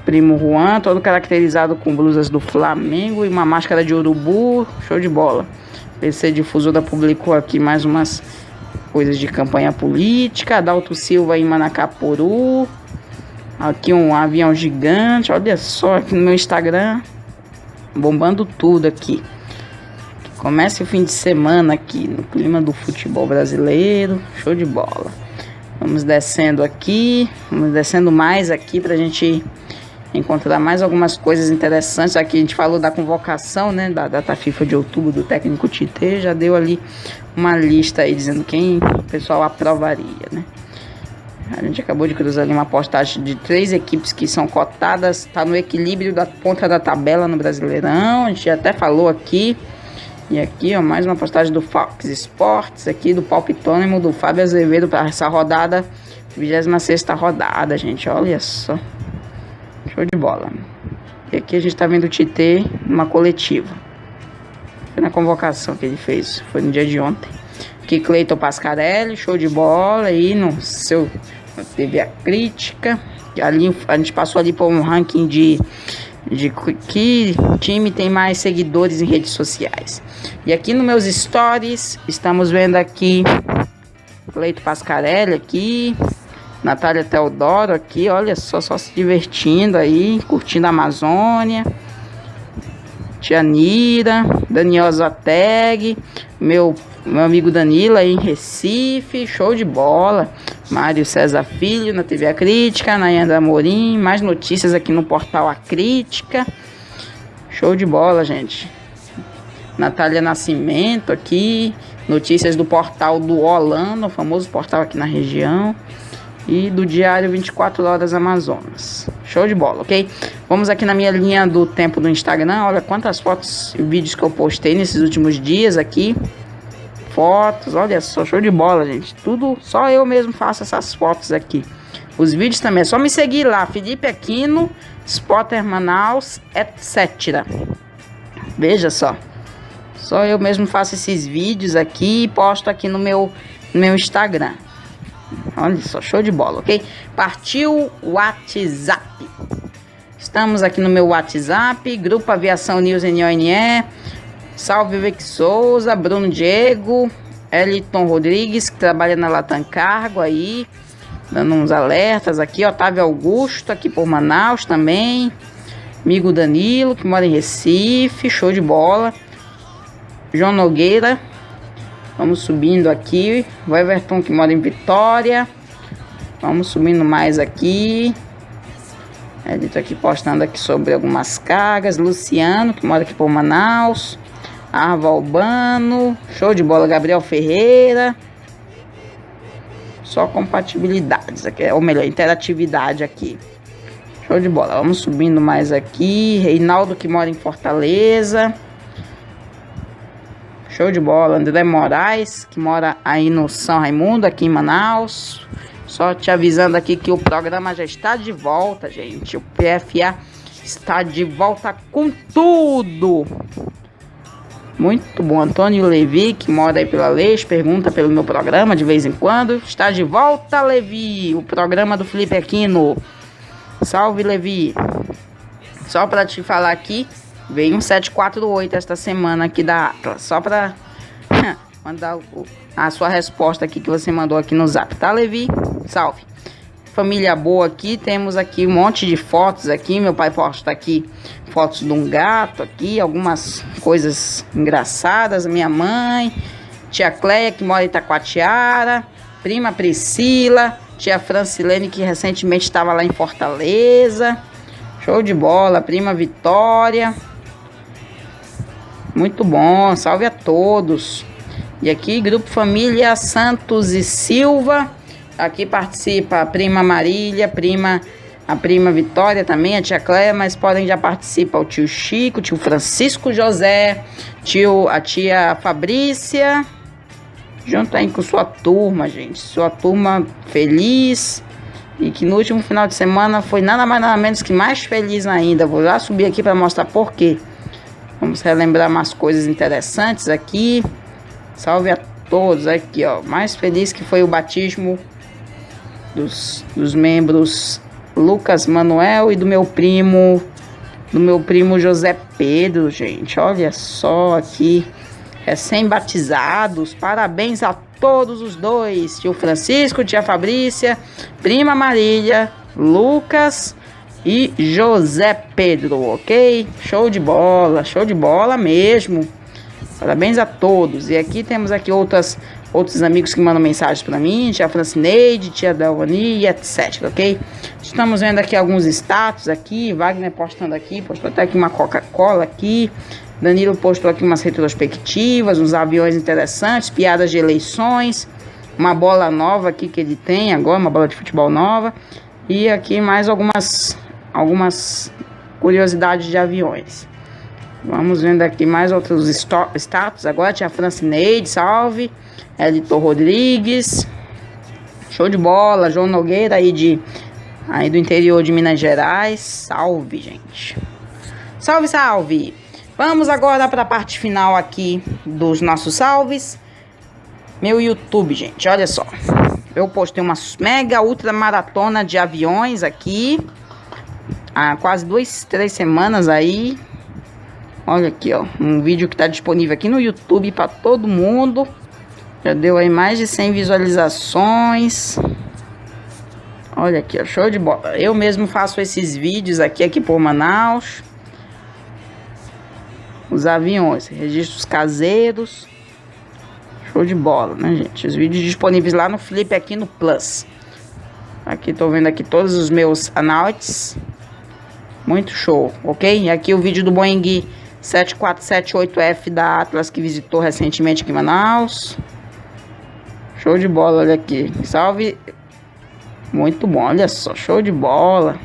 primo Juan, todo caracterizado com blusas do Flamengo e uma máscara de urubu. Show de bola. PC Difusora publicou aqui mais umas coisas de campanha política. Adalto Silva em Manacapuru. Aqui um avião gigante. Olha só aqui no meu Instagram, bombando tudo aqui. Comece o fim de semana aqui no clima do futebol brasileiro. Show de bola. Vamos descendo aqui. Vamos descendo mais aqui pra gente encontrar mais algumas coisas interessantes. Aqui a gente falou da convocação, né, da data FIFA de outubro do técnico Tite. Já deu ali uma lista aí dizendo quem o pessoal aprovaria, né? A gente acabou de cruzar ali uma postagem de 3 equipes que são cotadas, tá no equilíbrio da ponta da tabela no Brasileirão. A gente até falou aqui. E aqui, ó, mais uma postagem do Fox Sports, aqui do palpitônimo do Fábio Azevedo para essa rodada, 26ª rodada, gente. Olha só. Show de bola. E aqui a gente tá vendo o Tite numa coletiva. Foi na convocação que ele fez, foi no dia de ontem. Aqui Cleiton Pascarelli, show de bola. Aí no seu teve a crítica. Ali a gente passou ali por um ranking de que time tem mais seguidores em redes sociais. E aqui nos meus stories estamos vendo aqui Cleito Pascarelli aqui. Natália Teodoro aqui, olha só se divertindo aí, curtindo a Amazônia. Tia Nira, Daniel Zateg, meu amigo Danilo aí em Recife, show de bola. Mário César Filho na TV A Crítica, Nayandra Amorim, mais notícias aqui no portal A Crítica. Show de bola, gente. Natália Nascimento aqui, notícias do portal do Holanda, o famoso portal aqui na região. E do Diário 24 Horas Amazonas. Show de bola, ok? Vamos aqui na minha linha do tempo do Instagram. Olha quantas fotos e vídeos que eu postei nesses últimos dias aqui. Fotos, olha só, show de bola, gente. Tudo, só eu mesmo faço essas fotos aqui. Os vídeos também, é só me seguir lá. Felipe Aquino, Spotter Manaus, etc. Veja só. Só eu mesmo faço esses vídeos aqui e posto aqui no meu Instagram. Olha só, show de bola, ok? Partiu o WhatsApp. Estamos aqui no meu WhatsApp, Grupo Aviação News NONE. Salve Vic Souza, Bruno Diego, Eliton Rodrigues, que trabalha na Latam Cargo aí, dando uns alertas aqui. Otávio Augusto, aqui por Manaus também. Amigo Danilo, que mora em Recife, show de bola. João Nogueira. Vamos subindo aqui. O Everton, que mora em Vitória. Vamos subindo mais aqui. Ele tá aqui postando aqui sobre algumas cargas. Luciano, que mora aqui por Manaus. Arva Albano. Show de bola, Gabriel Ferreira. Só compatibilidades aqui, ou melhor, interatividade aqui. Show de bola. Vamos subindo mais aqui. Reinaldo, que mora em Fortaleza. Show de bola. André Moraes, que mora aí no São Raimundo, aqui em Manaus. Só te avisando aqui que o programa já está de volta, gente. O PFA está de volta com tudo. Muito bom. Antônio Levi, que mora aí pela Leix, pergunta pelo meu programa de vez em quando. Está de volta, Levi, o programa do Felipe Aquino. Salve, Levi. Só para te falar aqui, veio um 748 esta semana aqui da Atlas. Só para mandar a sua resposta aqui que você mandou aqui no Zap, tá, Levi? Salve. Família boa aqui, temos aqui um monte de fotos aqui. Meu pai posta aqui fotos de um gato aqui, algumas coisas engraçadas. Minha mãe, tia Cleia, que mora em Itacoatiara, prima Priscila, tia Francilene, que recentemente estava lá em Fortaleza. Show de bola, prima Vitória. Muito bom, salve a todos. E aqui, Grupo Família Santos e Silva. Aqui participa a prima Marília, a prima Vitória também, a tia Cléia, mas podem já participar o tio Chico, o tio Francisco José, a tia Fabrícia, junto aí com sua turma, gente, sua turma feliz, e que no último final de semana foi nada mais nada menos que mais feliz ainda. Vou já subir aqui para mostrar por quê. Vamos relembrar umas coisas interessantes aqui. Salve a todos aqui, ó, mais feliz que foi o batismo dos membros Lucas Manuel e do meu primo José Pedro, gente. Olha só aqui, recém-batizados. Parabéns a todos os dois, tio Francisco, tia Fabrícia, prima Marília, Lucas e José Pedro, ok? Show de bola mesmo. Parabéns a todos. E aqui temos aqui outros amigos que mandam mensagens para mim, tia Francineide, tia Delvani e etc, ok? Estamos vendo aqui alguns status aqui, Wagner postando aqui, postou até aqui uma Coca-Cola aqui, Danilo postou aqui umas retrospectivas, uns aviões interessantes, piadas de eleições, uma bola nova aqui que ele tem agora, uma bola de futebol nova, e aqui mais algumas curiosidades de aviões. Vamos vendo aqui mais outros status agora. Tia Francineide, salve. Editor Rodrigues, show de bola. João Nogueira aí do interior de Minas Gerais, salve, gente. Salve, salve. Vamos agora para a parte final aqui dos nossos salves. Meu YouTube, gente, olha só. Eu postei uma mega ultra maratona de aviões aqui há quase 2-3 semanas aí. Olha aqui, ó, um vídeo que tá disponível aqui no YouTube para todo mundo. Já deu aí mais de 100 visualizações. Olha aqui, ó, show de bola. Eu mesmo faço esses vídeos aqui por Manaus. Os aviões, registros caseiros. Show de bola, né, gente? Os vídeos disponíveis lá no Felipe Aquino Plus. Aqui, tô vendo aqui todos os meus anauts. Muito show, ok? E aqui o vídeo do Boeing 7478F da Atlas que visitou recentemente aqui em Manaus. Show de bola, olha aqui. Salve. Muito bom, olha só, show de bola.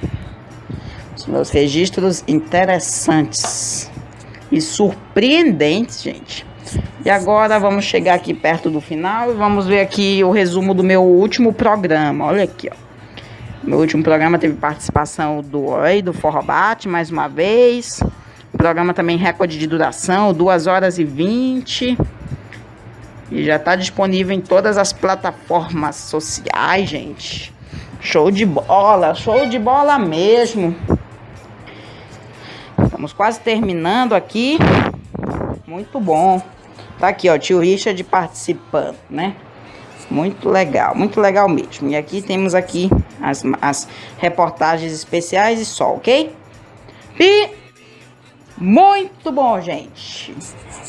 Os meus registros interessantes e surpreendentes, gente. E agora vamos chegar aqui perto do final e vamos ver aqui o resumo do meu último programa. Olha aqui, ó. Meu último programa teve participação do Forrobate, mais uma vez. O programa também recorde de duração, 2 horas e 20. E já está disponível em todas as plataformas sociais, gente. Show de bola mesmo. Estamos quase terminando aqui. Muito bom. Tá aqui, ó, tio Richard participando, né? Muito legal mesmo. E aqui temos aqui as reportagens especiais e só, ok? E muito bom, gente.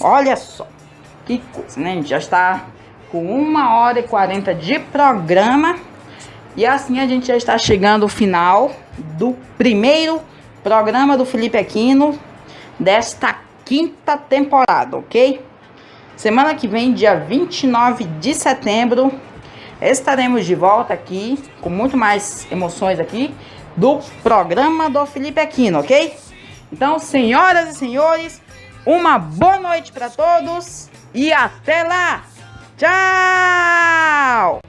Olha só. Que coisa, né? A gente já está com 1h40 de programa. E assim a gente já está chegando ao final do primeiro programa do Felipe Aquino desta 5ª temporada, ok? Semana que vem, dia 29 de setembro, estaremos de volta aqui com muito mais emoções aqui do programa do Felipe Aquino, ok? Então, senhoras e senhores, uma boa noite para todos e até lá! Tchau!